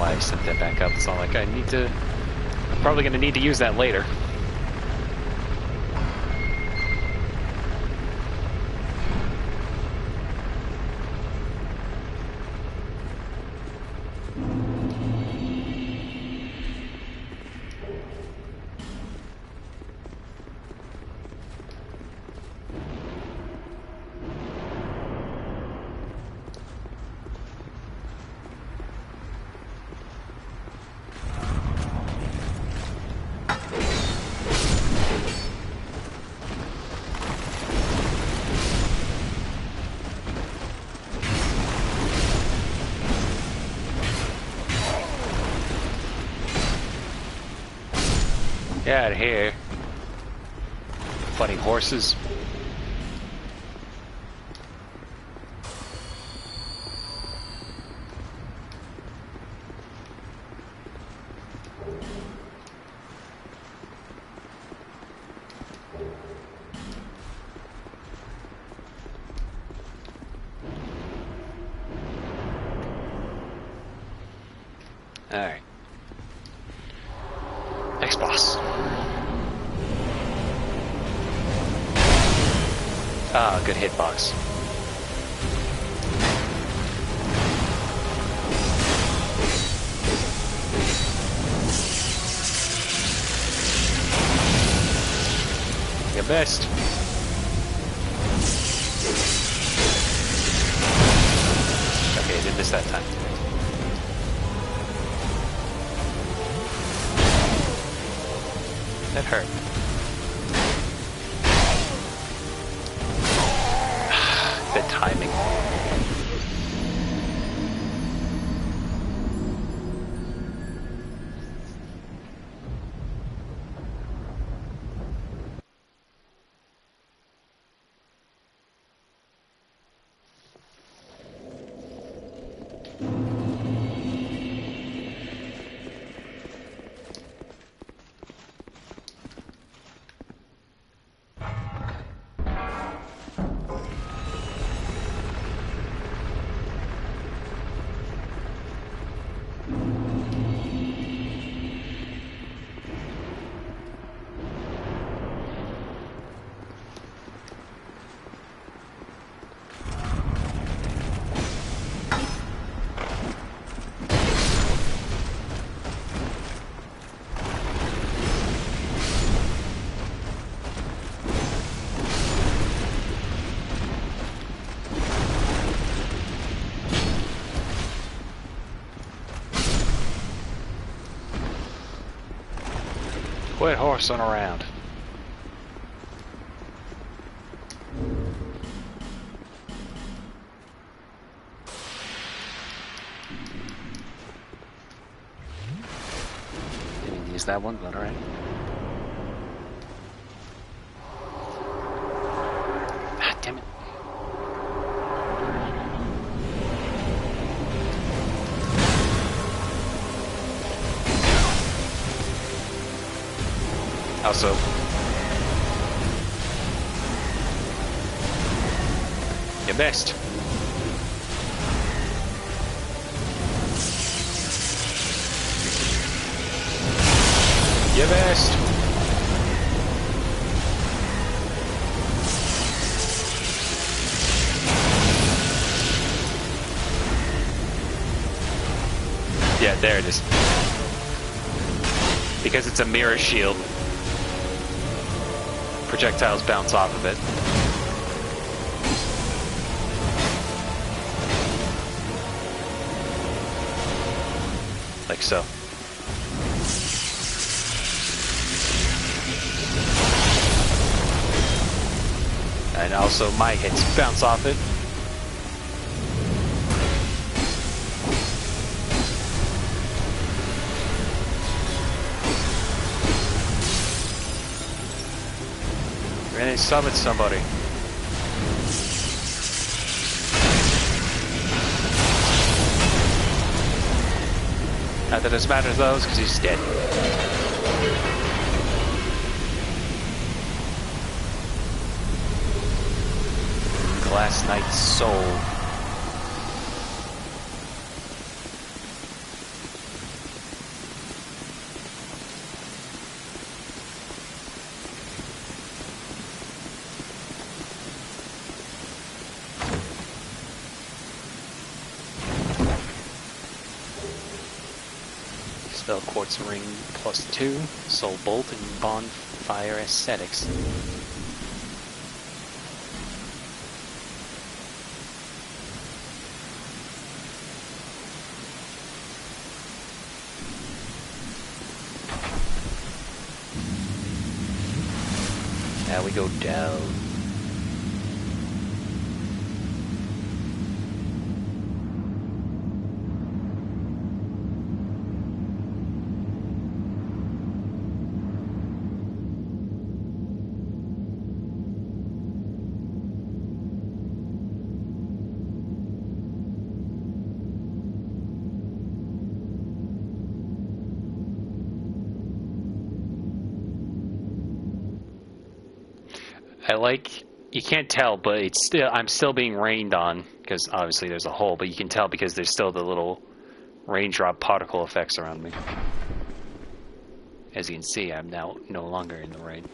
I set that back up. It's not like I'm probably going to need to use that later. Get out of here. Fighting horses. Alright. Next boss. Ah, good hitbox. Your best. Okay, I did miss that time. That hurt. The timing. Quit horsing around. Didn't use that one, but alright. Ah, damn it. Also, your best. Your best. Yeah, there it is. Because it's a mirror shield. Projectiles bounce off of it. Like so. And also my hits bounce off it. Ready to summon somebody. Not that it matters those, because he's dead. Glass Knight's soul. Spell Quartz Ring +2, Soul Bolt, and Bonfire Aesthetics. Now we go down. I like, you can't tell, but it's still, I'm still being rained on, because obviously there's a hole, but you can tell because there's still the little raindrop particle effects around me. As you can see, I'm now no longer in the rain.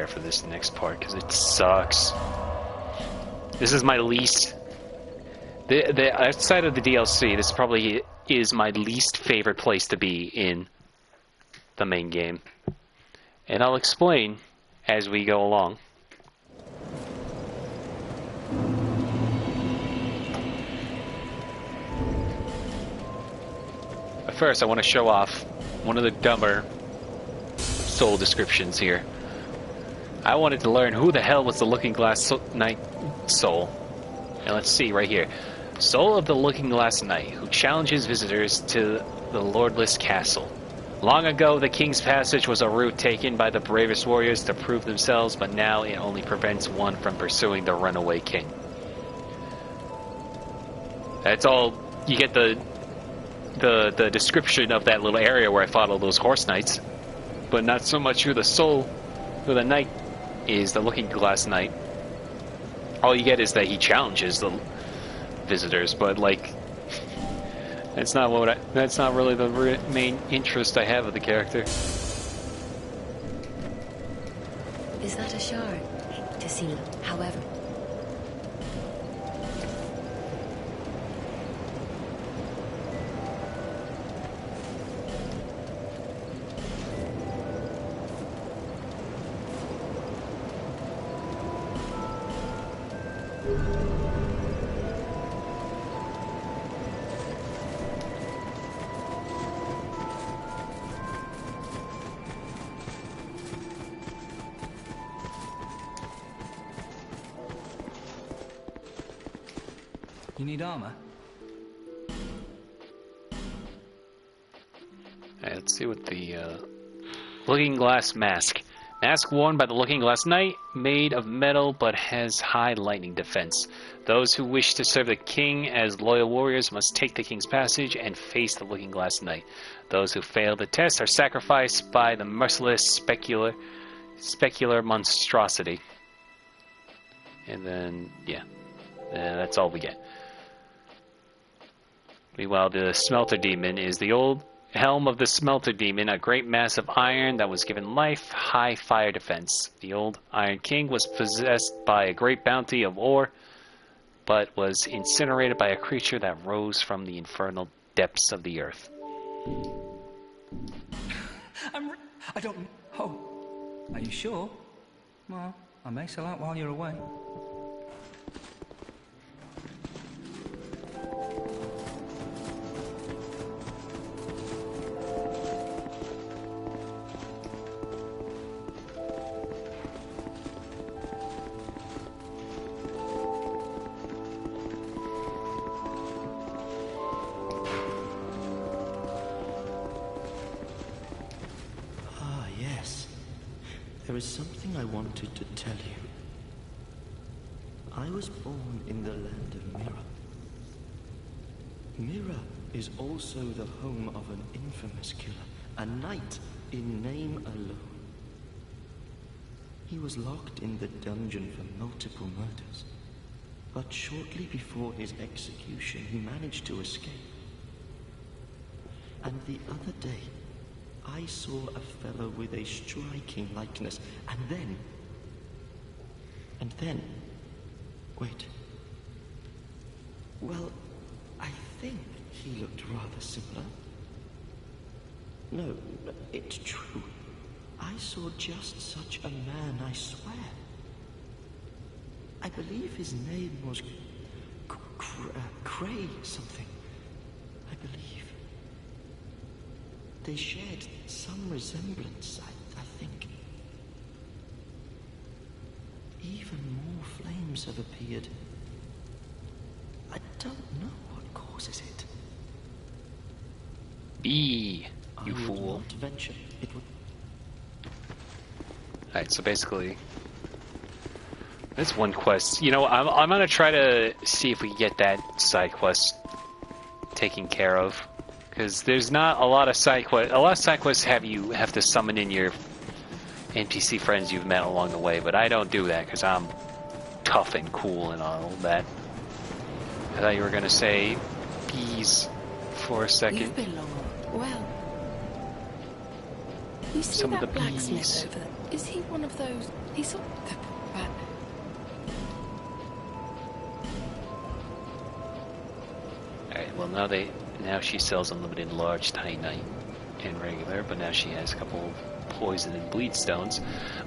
For this next part because it sucks. This is my least. The outside of the DLC, this probably is my least favorite place to be in the main game, and I'll explain as we go along. But first, I want to show off one of the dumber soul descriptions here. I wanted to learn who the hell was the Looking Glass Knight soul. And let's see right here. Soul of the Looking Glass Knight, who challenges visitors to the Lordless Castle. Long ago, the King's Passage was a route taken by the bravest warriors to prove themselves, but now it only prevents one from pursuing the runaway king. That's all. You get the description of that little area where I fought all those horse knights, but not so much who the soul, who the knight is, the Looking Glass Knight. All you get is that he challenges the visitors, but like, that's not what that's not really the main interest I have of the character. Is that a shard? To see, however. You need armor? Alright, let's see what the Looking Glass Mask. Mask worn by the Looking Glass Knight, made of metal but has high lightning defense. Those who wish to serve the king as loyal warriors must take the King's Passage and face the Looking Glass Knight. Those who fail the test are sacrificed by the merciless specular monstrosity. And then, yeah, that's all we get. Meanwhile, the Smelter Demon is the old helm of the Smelter Demon, a great mass of iron that was given life, high fire defense. The old Iron King was possessed by a great bounty of ore, but was incinerated by a creature that rose from the infernal depths of the earth. I don't... Oh. Are you sure? Well, I may sell out while you're away. There is something I wanted to tell you. I was born in the land of Mirror. Mirror is also the home of an infamous killer, a knight in name alone. He was locked in the dungeon for multiple murders, but shortly before his execution, he managed to escape. And the other day, I saw a fellow with a striking likeness, and then... Wait. Well, I think he looked rather similar. No, it's true. I saw just such a man, I swear. I believe his name was... Cray something. I believe. They shared some resemblance, I think. flames have appeared. I don't know what causes it. You I would fool. not venture. It would. Alright, so basically, there's one quest. You know, I'm gonna try to see if we can get that side quest taken care of. Because there's not a lot of side quests. A lot of side quests have to summon in your NPC friends you've met along the way, but I don't do that because I'm tough and cool and all that. I thought you were gonna say bees for a second. You've been long. Well, you see Some of that the blacksmith bees. over there? Is he one of those? He's sort of the rat. Alright, well now she sells unlimited large, tiny, and regular, but now she has a couple of poison and bleed stones,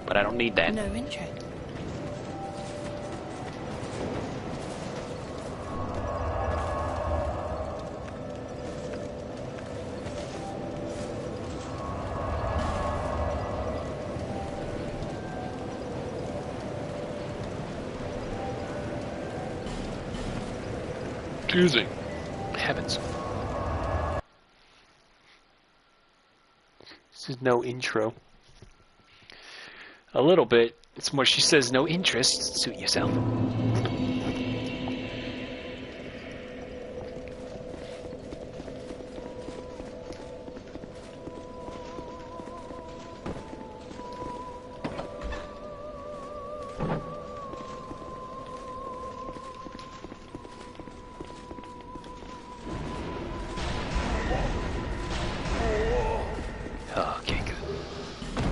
but I don't need that. No interest. Confusing. Heavens. This is no intro. A little bit. It's more she says no interest. Suit yourself. Okay, good.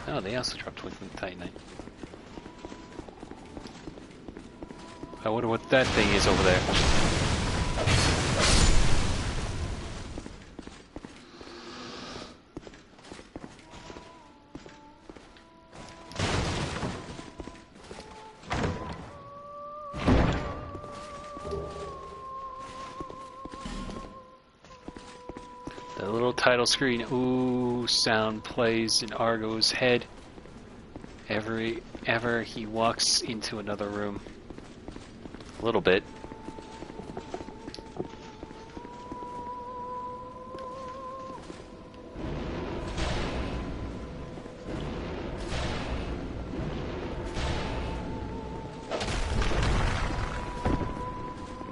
Oh, they also dropped Twinkling Titanite. I wonder what that thing is over there. The little title screen, ooh, sound plays in Argo's head ever he walks into another room. A little bit.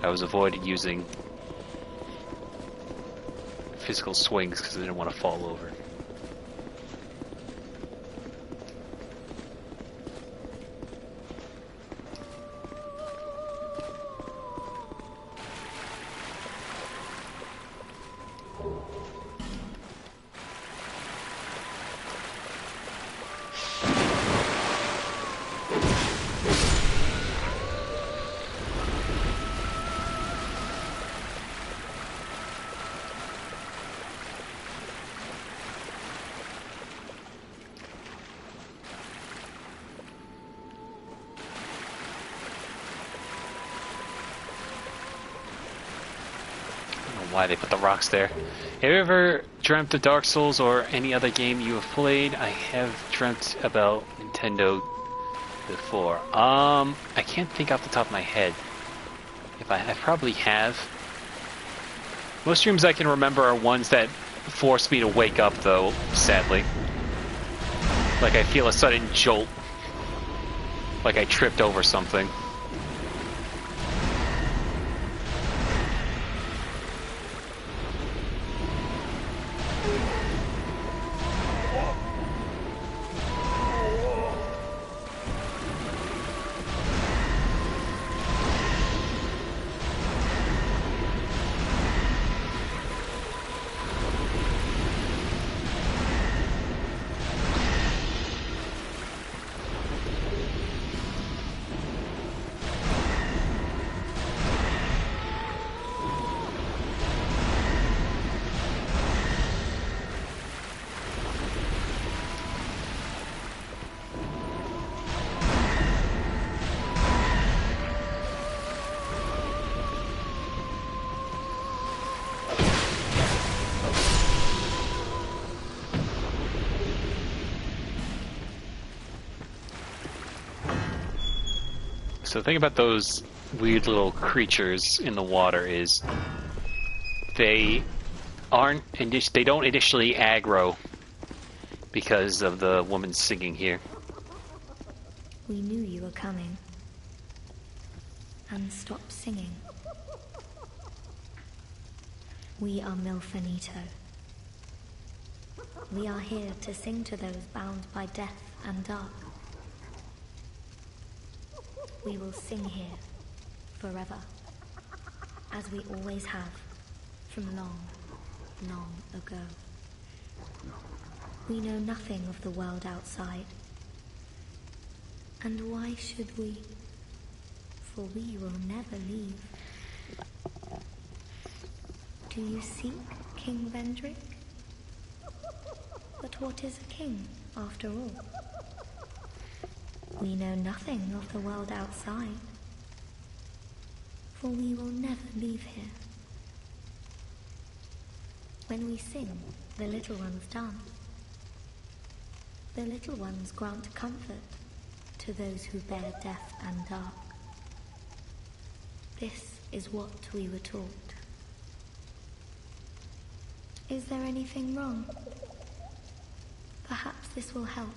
I was avoiding using physical swings because I didn't want to fall over. Why they put the rocks there. Have you ever dreamt of Dark Souls or any other game you have played? I have dreamt about Nintendo before. I can't think off the top of my head. If I probably have. Most dreams I can remember are ones that force me to wake up, though, sadly. Like I feel a sudden jolt. Like I tripped over something. So the thing about those weird little creatures in the water is they don't initially aggro because of the woman singing here. We knew you were coming. And stop singing. We are Milfanito. We are here to sing to those bound by death and dark. We will sing here forever, as we always have from long, long ago. We know nothing of the world outside. And why should we? For we will never leave. Do you seek King Vendrick? But what is a king, after all? We know nothing of the world outside, for we will never leave here. When we sing, the little ones dance. The little ones grant comfort to those who bear death and dark. This is what we were taught. Is there anything wrong? Perhaps this will help.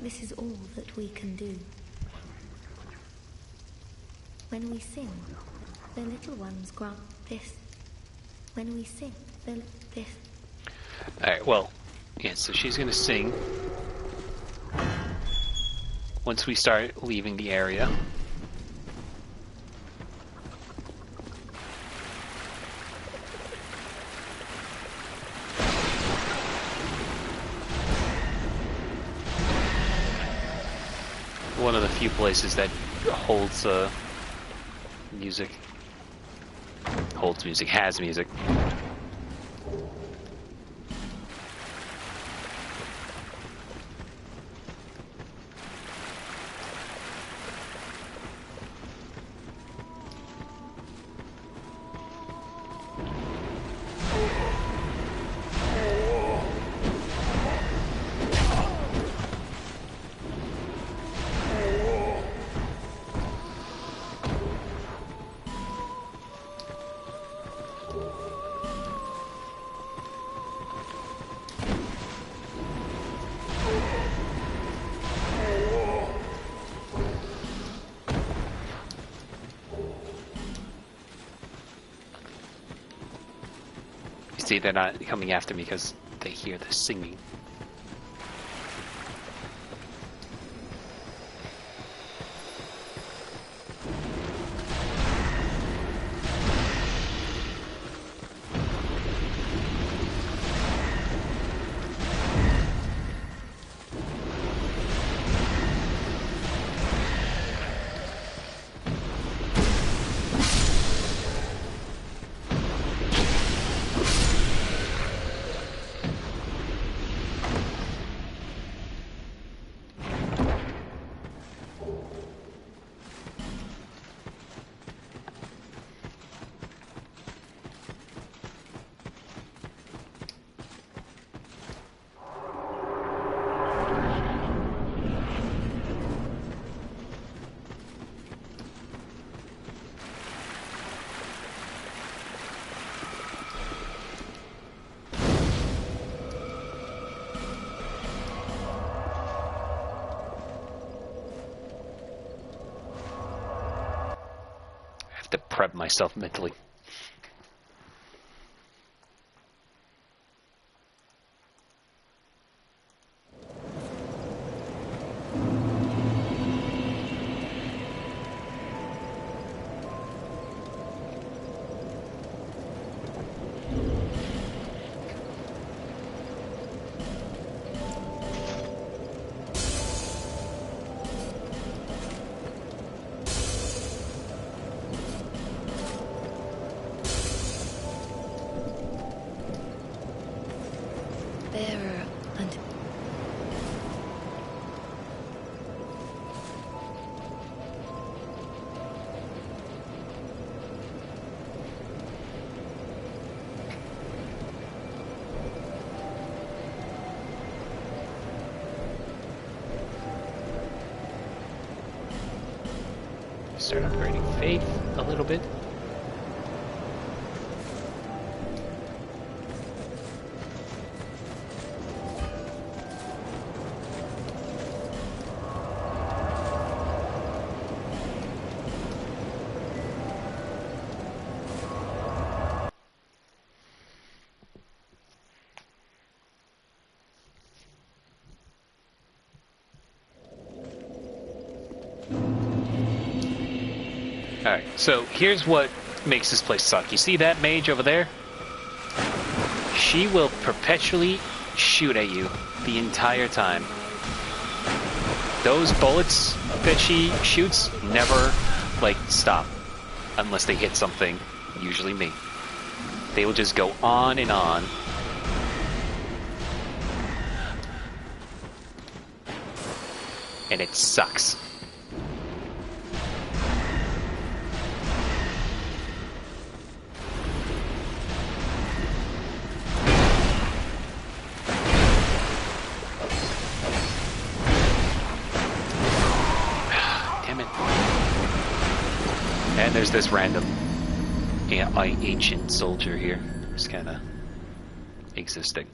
This is all that we can do. When we sing, the little ones grant this. When we sing, this. Alright, well, yeah, so she's gonna sing once we start leaving the area. One of the few places that holds music. Holds music, has music. See, they're not coming after me because they hear the singing. To prep myself mentally. Start upgrading faith a little bit. Alright, so here's what makes this place suck. You see that mage over there? She will perpetually shoot at you the entire time. Those bullets that she shoots never, like, stop. Unless they hit something, usually me. They will just go on and on. And it sucks. And there's this random ancient soldier here, just kind of existing.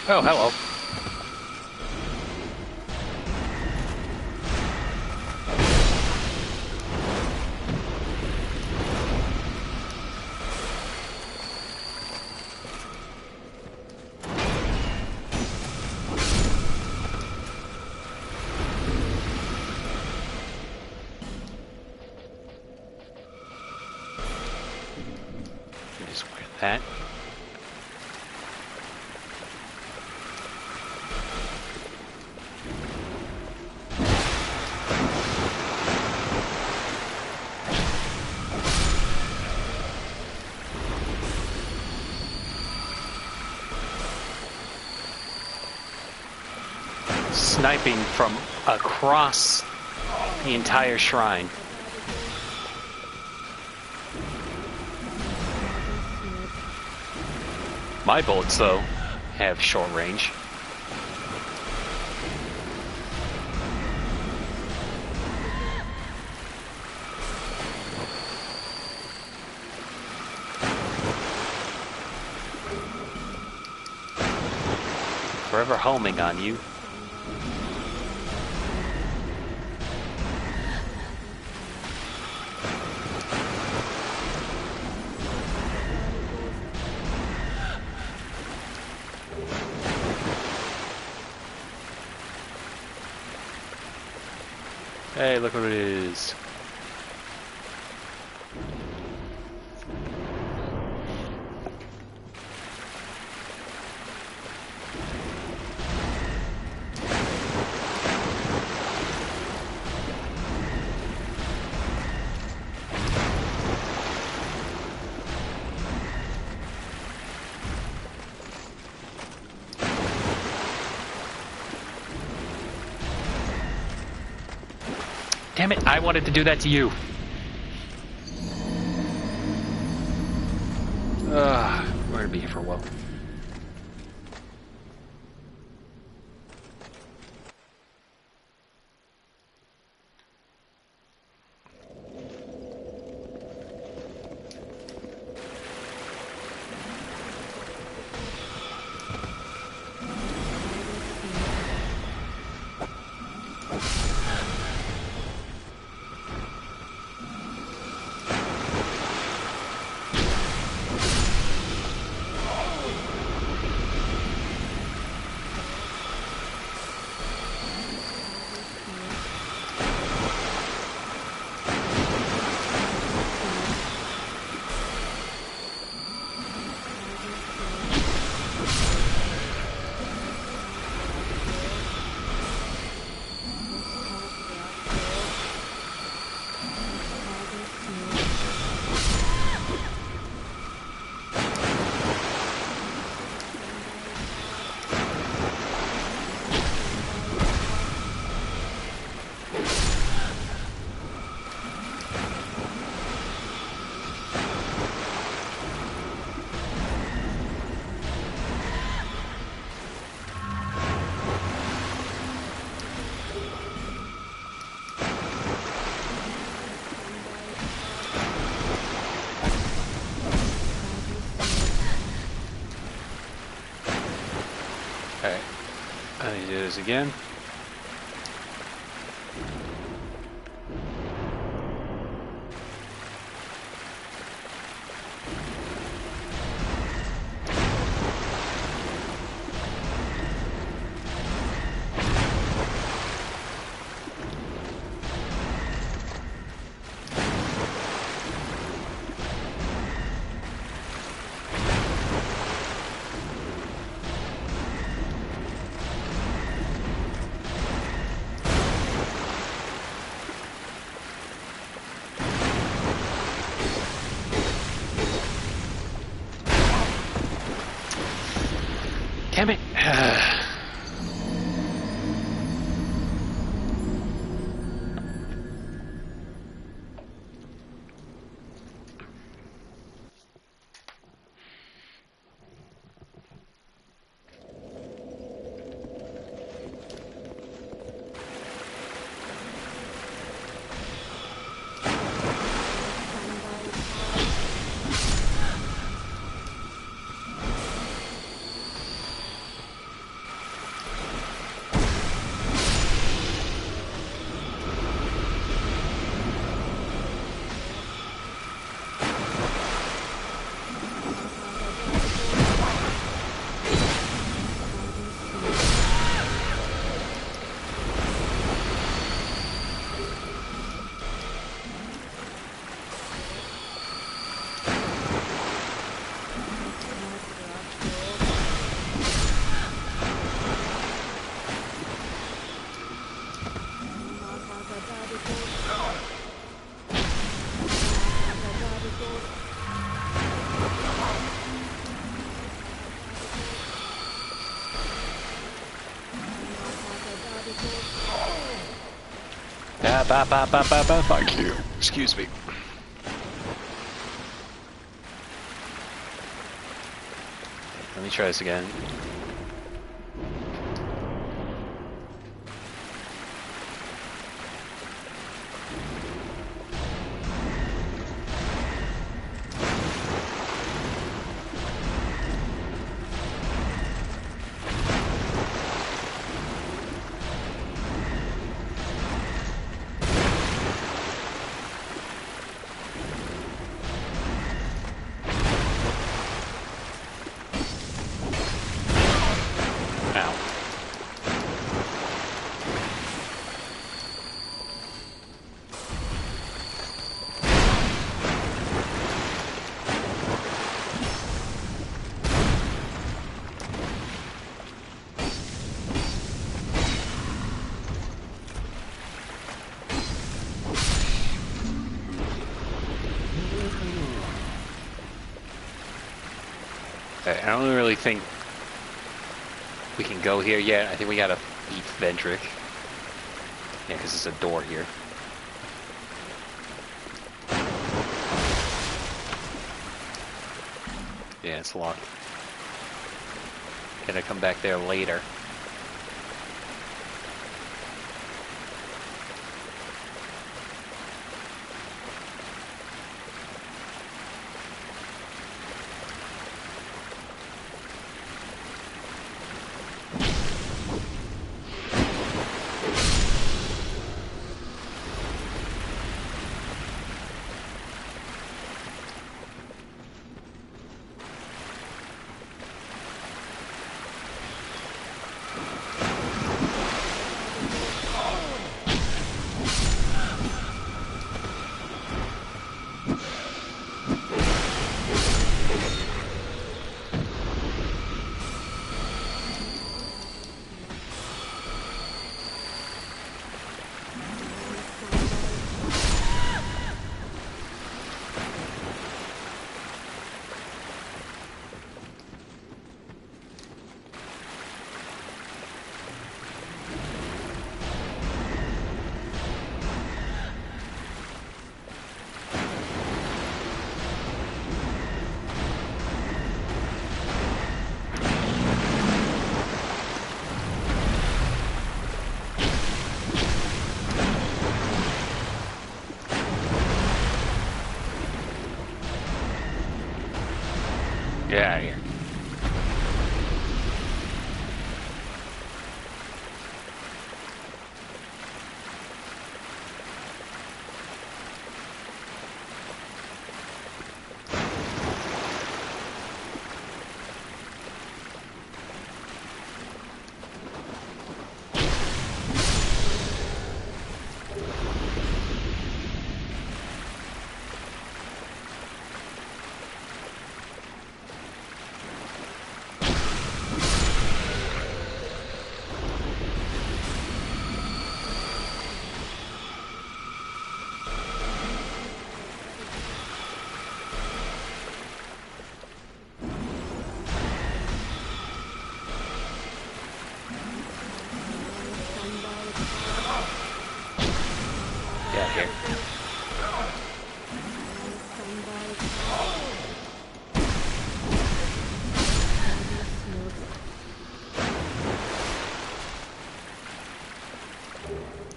Oh, hello. Just wear that. Sniping from across the entire shrine. My bullets, though, have short range. Forever homing on you. Hey, look what it is. Damn it, I wanted to do that to you. We're gonna be here for a while. Alright. I need to do this again. Damn it. Thank you. Excuse me. Let me try this again. I don't really think we can go here yet. I think we gotta beat Vendrick. Yeah, because there's a door here. Yeah, it's locked. Gotta come back there later. Get out of here.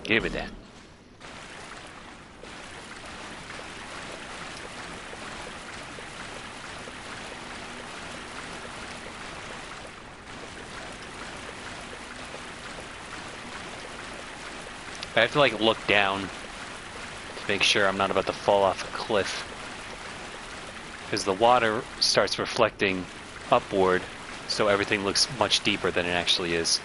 Give me that. I have to like look down to make sure I'm not about to fall off a cliff. Because the water starts reflecting upward, so everything looks much deeper than it actually is.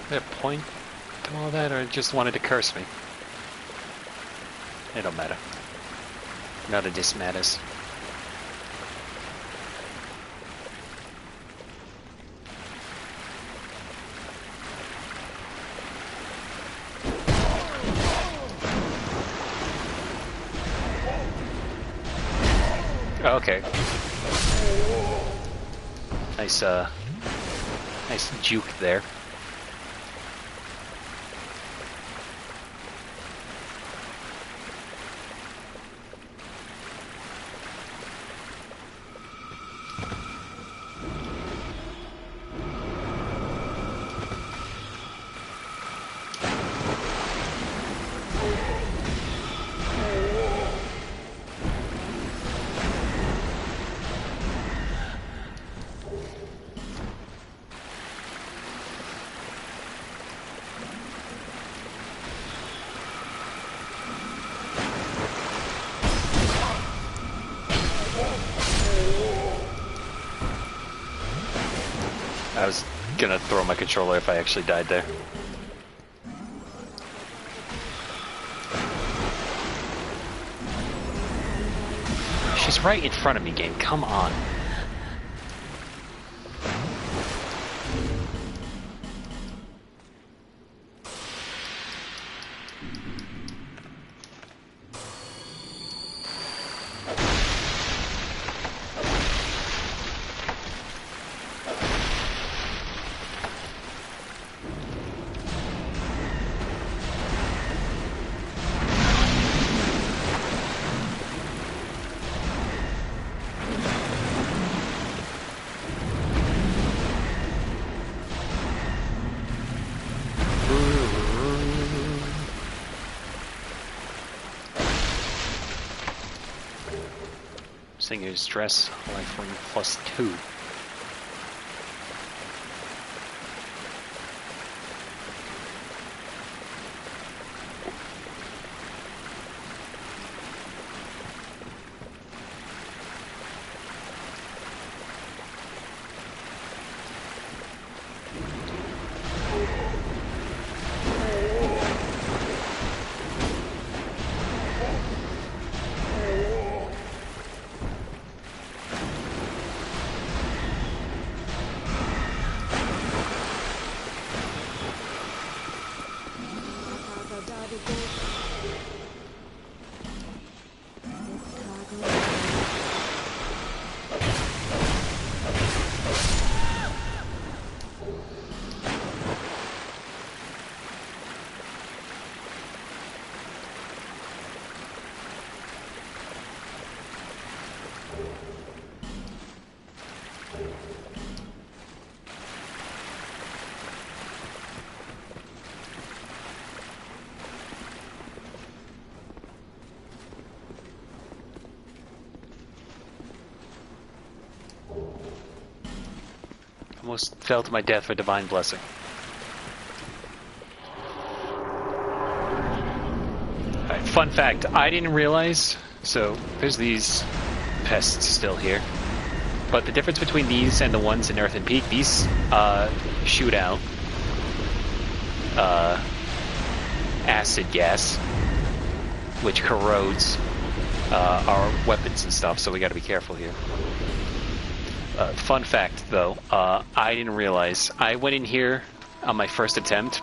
Did it point to all that, or it just wanted to curse me? It don't matter. None of this matters. Oh, okay. Nice juke there. I was gonna throw my controller if I actually died there. She's right in front of me, game. Come on. Singer's dress, life ring +2. Almost fell to my death for divine blessing. Alright, fun fact, I didn't realize, so there's these pests still here. But the difference between these and the ones in Earthen Peak, these shoot out. acid gas, which corrodes our weapons and stuff, so we got to be careful here. Fun fact, though, I didn't realize. I went in here on my first attempt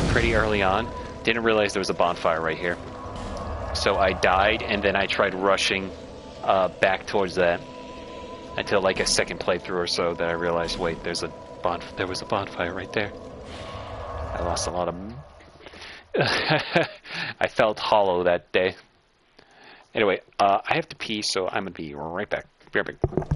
pretty early on. Didn't realize there was a bonfire right here. So I died, and then I tried rushing back towards that until like a second playthrough or so that I realized, wait, there was a bonfire right there. I lost a lot of... I felt hollow that day. Anyway, I have to pee, so I'm going to be right back. Be right back.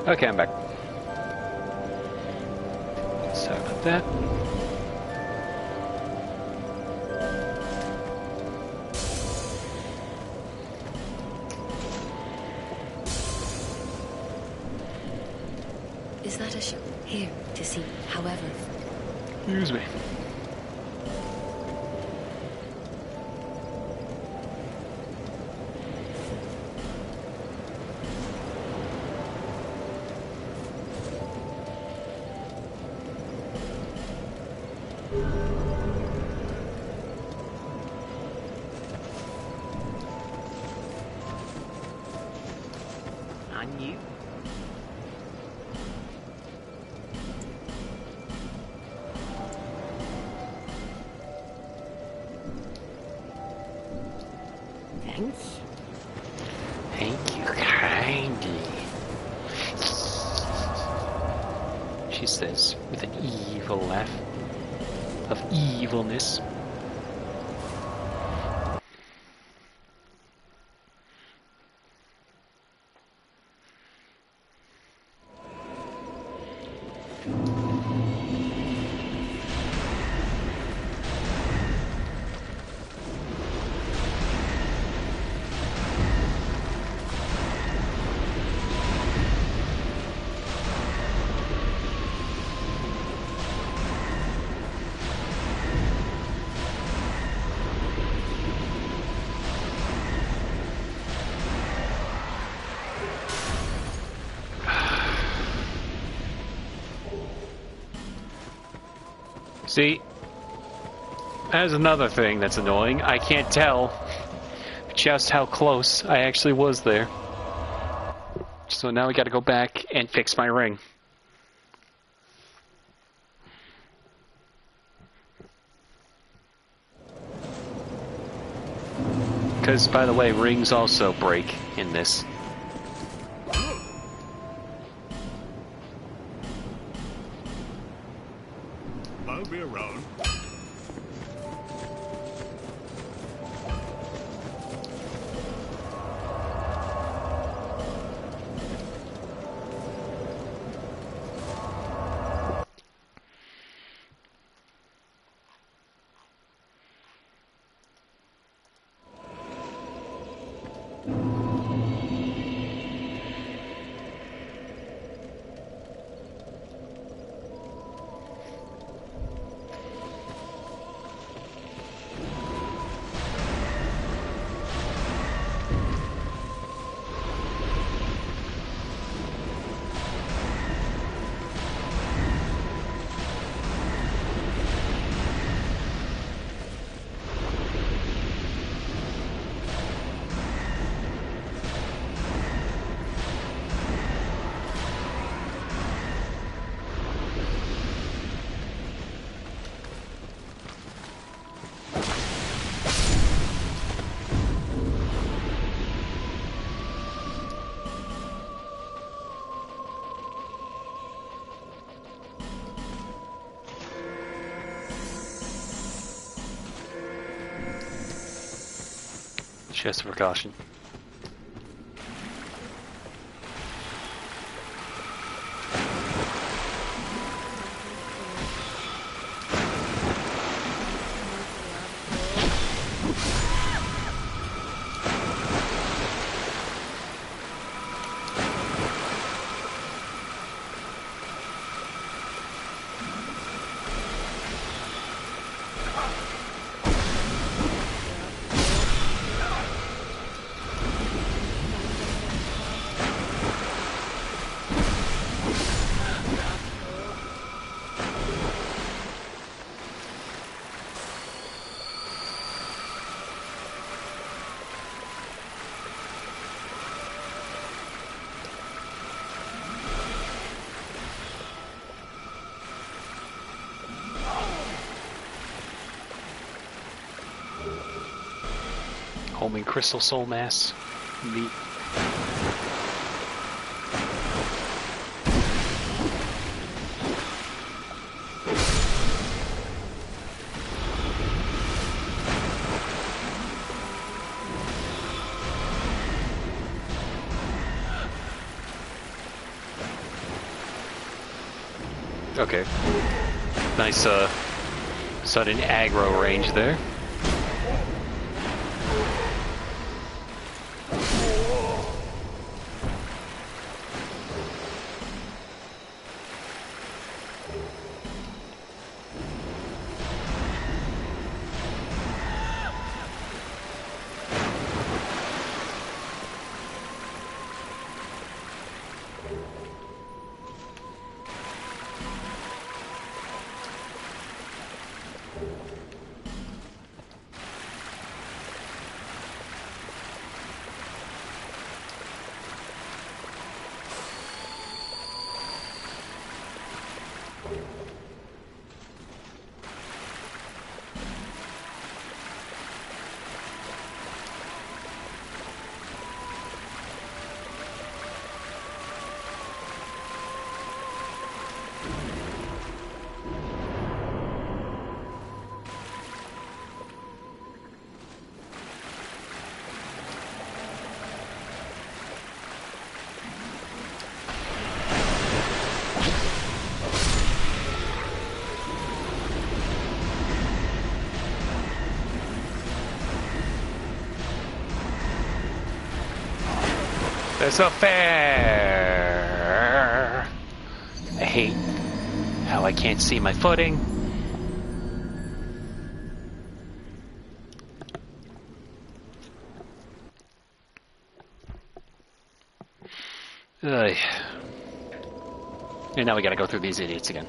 Okay, I'm back. Sorry about that. Is that a ship? Here, to see, however. Excuse me. On you. Thanks. Thank you kindly. She says with an evil laugh of evilness. See, that's another thing that's annoying. I can't tell just how close I actually was there. So now we gotta go back and fix my ring. Because, by the way, rings also break in this. I'll be around. Just a precaution. Homing crystal soul mass. Neat. Okay. Nice sudden aggro range there. That's not fair. I hate how I can't see my footing. Ugh. And now we gotta go through these idiots again.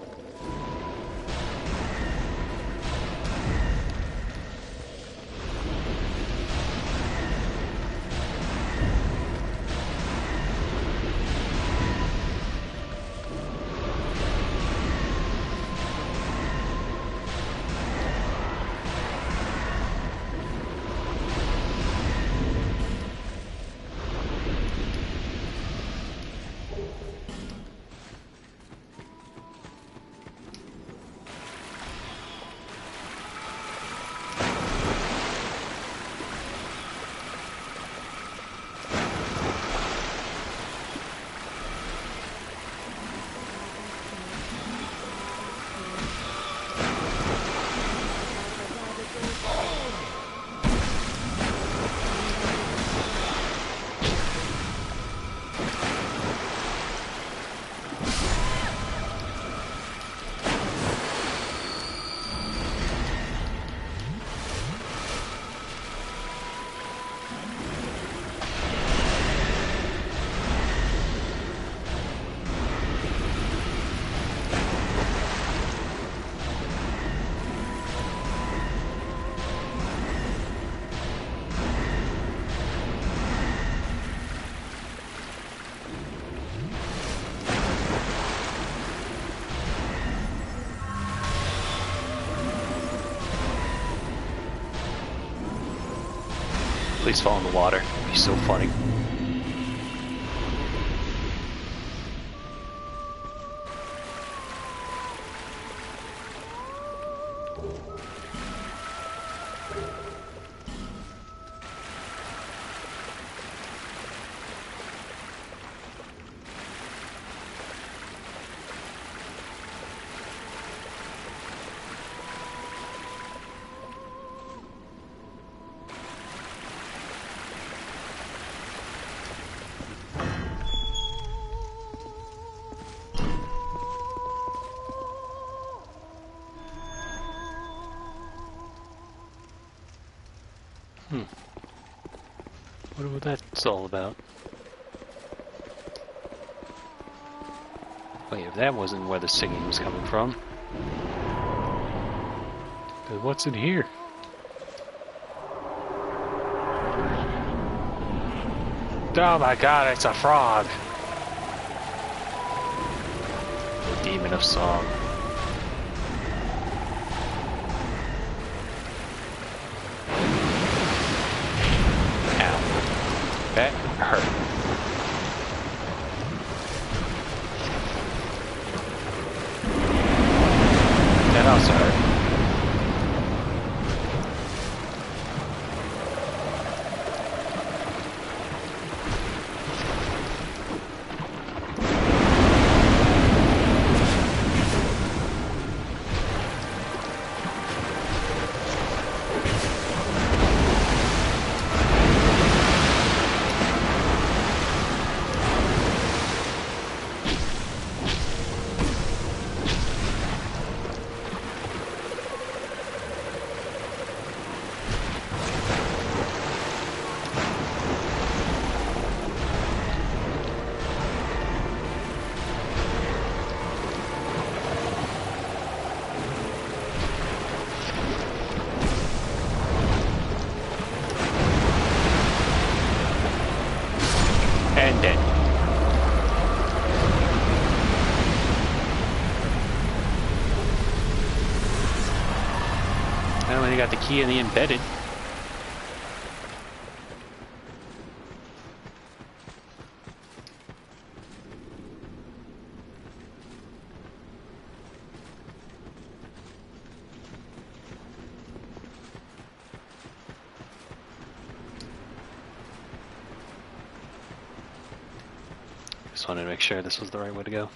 Please fall in the water. It'd be so funny. Wonder what that's all about. Wait, if that wasn't where the singing was coming from, then what's in here? Oh my god, it's a frog! The demon of song. That hurt. That also hurt. And dead. Well, when you got the key and the embedded. Just wanted to make sure this was the right way to go.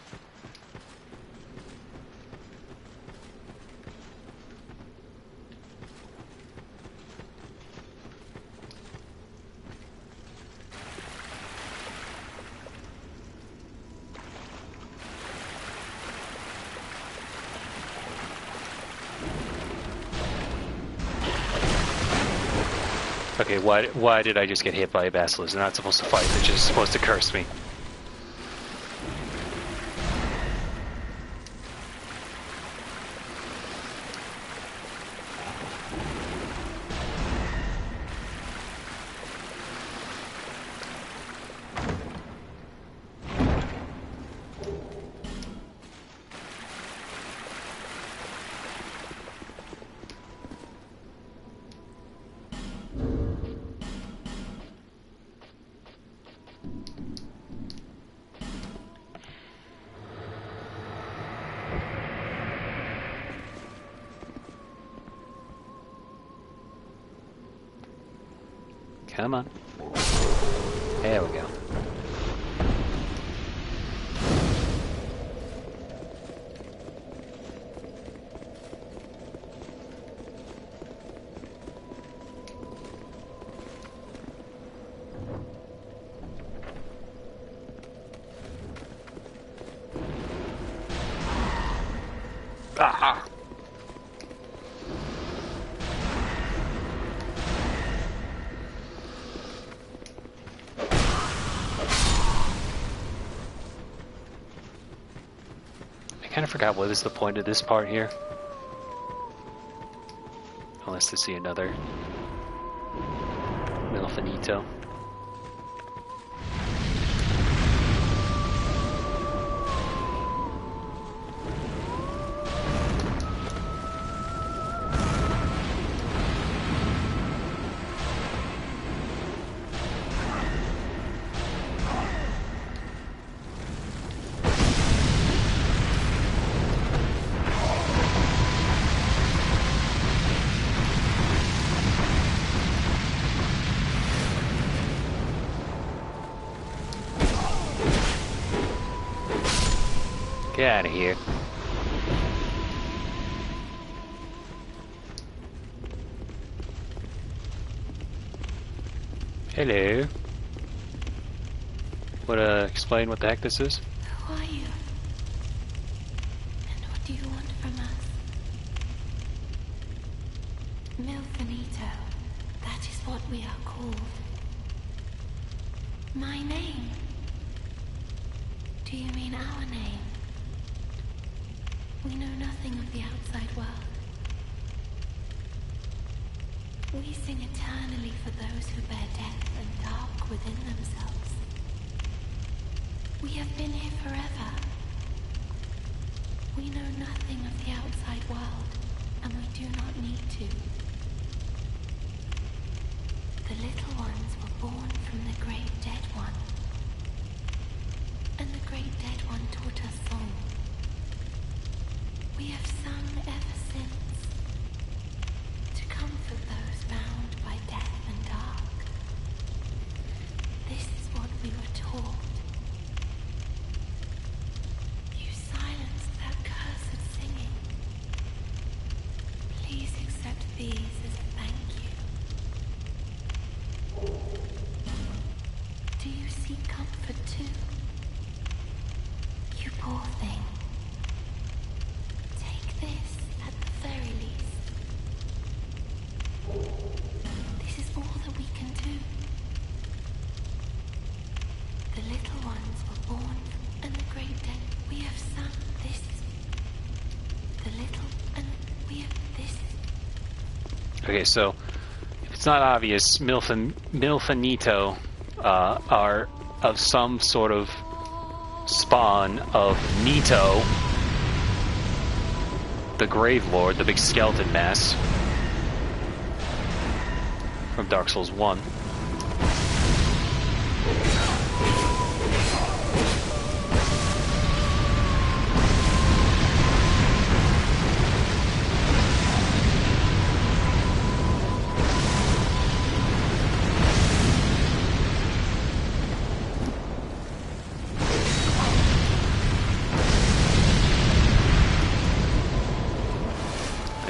Okay, why did I just get hit by a basilisk? They're not supposed to fight, they're just supposed to curse me. Come on. There we go. Aha! I kind of forgot what is the point of this part here. Unless to see another Milfinito. Get out of here. Hello. Wanna explain what the heck this is? Who are you? And what do you want from us? Milfinito. That is what we are called. My name? Do you mean our name? We know nothing of the outside world. We sing eternally for those who bear death and dark within themselves. We have been here forever. We know nothing of the outside world, and we do not need to. The little ones were born from the great dead one. And the great dead one taught us song. We have sung ever since, to comfort those bound by death and dark. This is what we were taught. You silenced that cursed singing. Please accept these as a thank you. Do you seek comfort too? You poor thing. Take this at the very least. This is all that we can do. The little ones were born, and the great dead. We have sung this. The little, and we have this. Okay, so if it's not obvious, Milfinito are of some sort of spawn of Nito, the Grave Lord, the big skeleton mass from Dark Souls 1.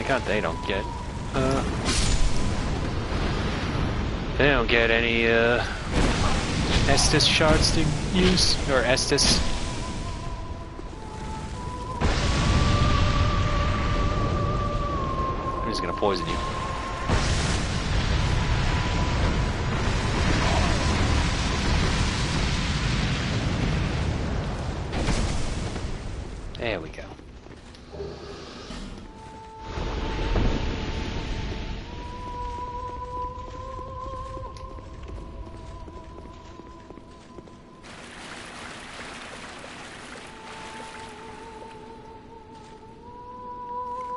God, they don't get any Estus shards to use, or Estus. I'm just gonna poison you. There we go.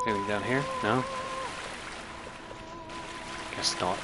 Anything down here? No? Guess not.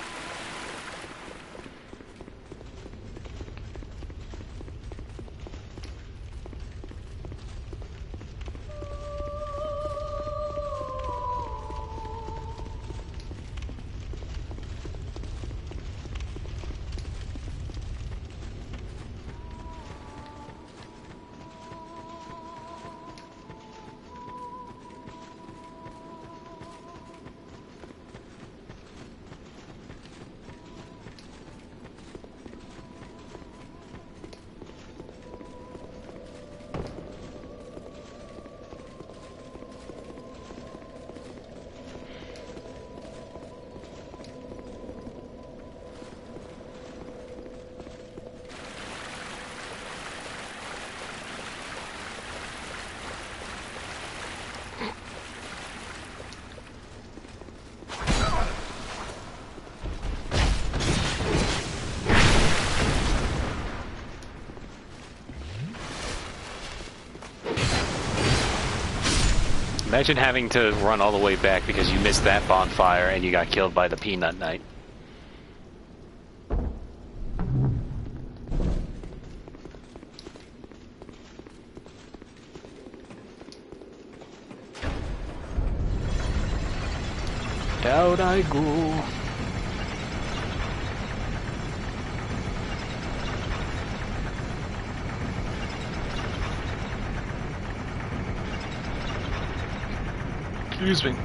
Imagine having to run all the way back because you missed that bonfire and you got killed by the Peanut Knight. Down I go. Excuse me.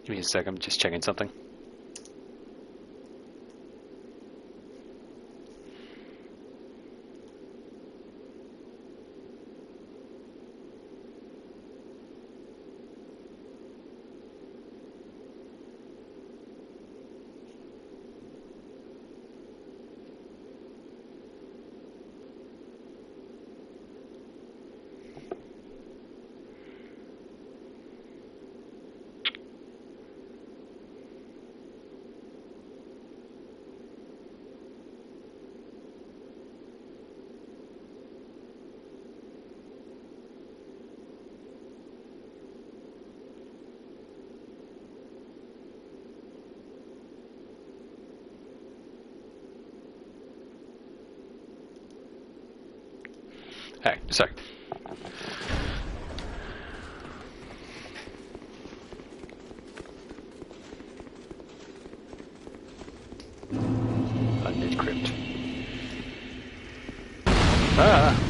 Give me a sec, I'm just checking something. Hey, sorry. A mid-crypt. Ah!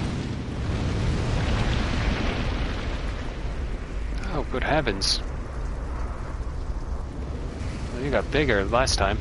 Oh, good heavens. Well, you got bigger last time.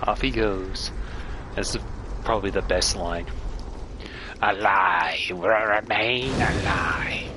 Off he goes. That's probably the best line. Alive, remain alive.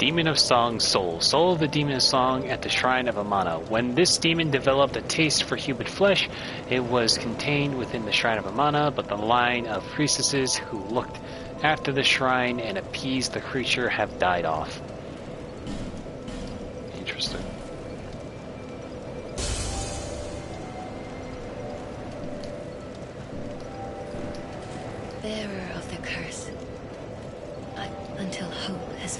Demon of Song Soul. Soul of the Demon of Song at the Shrine of Amana. When this demon developed a taste for human flesh, it was contained within the Shrine of Amana, but the line of priestesses who looked after the shrine and appeased the creature have died off. Interesting. Bearer of the curse. Until hope has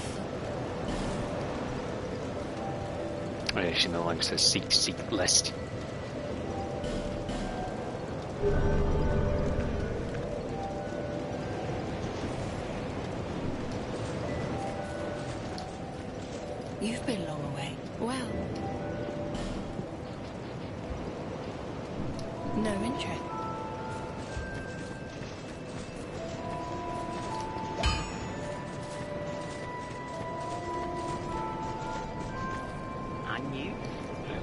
It actually no longer says seek lest. You've been long away. Well. No interest.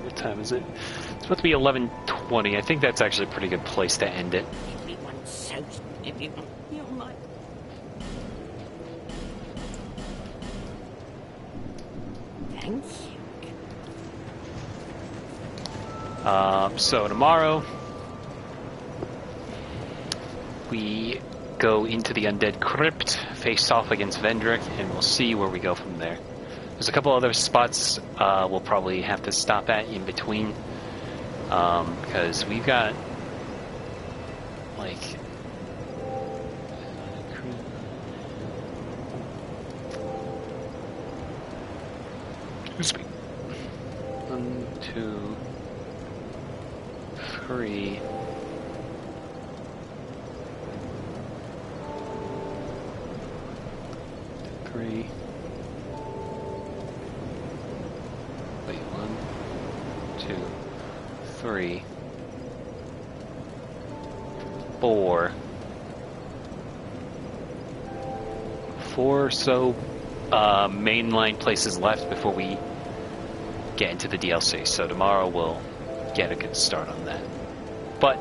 What time is it? It's supposed to be 11:20. I think that's actually a pretty good place to end it. Everyone's so... Everyone... You're my... Thank you. So tomorrow we go into the Undead Crypt, face off against Vendrick, and we'll see where we go from there. There's a couple other spots we'll probably have to stop at in between, because we've got like excuse me, 1, 2, 3. Wait, 1, 2, 3, 4. 4 or so mainline places left before we get into the DLC. So tomorrow we'll get a good start on that. But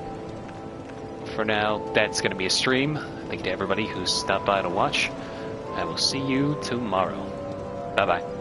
for now, that's going to be a stream. Thank you to everybody who stopped by to watch. I will see you tomorrow. Bye-bye.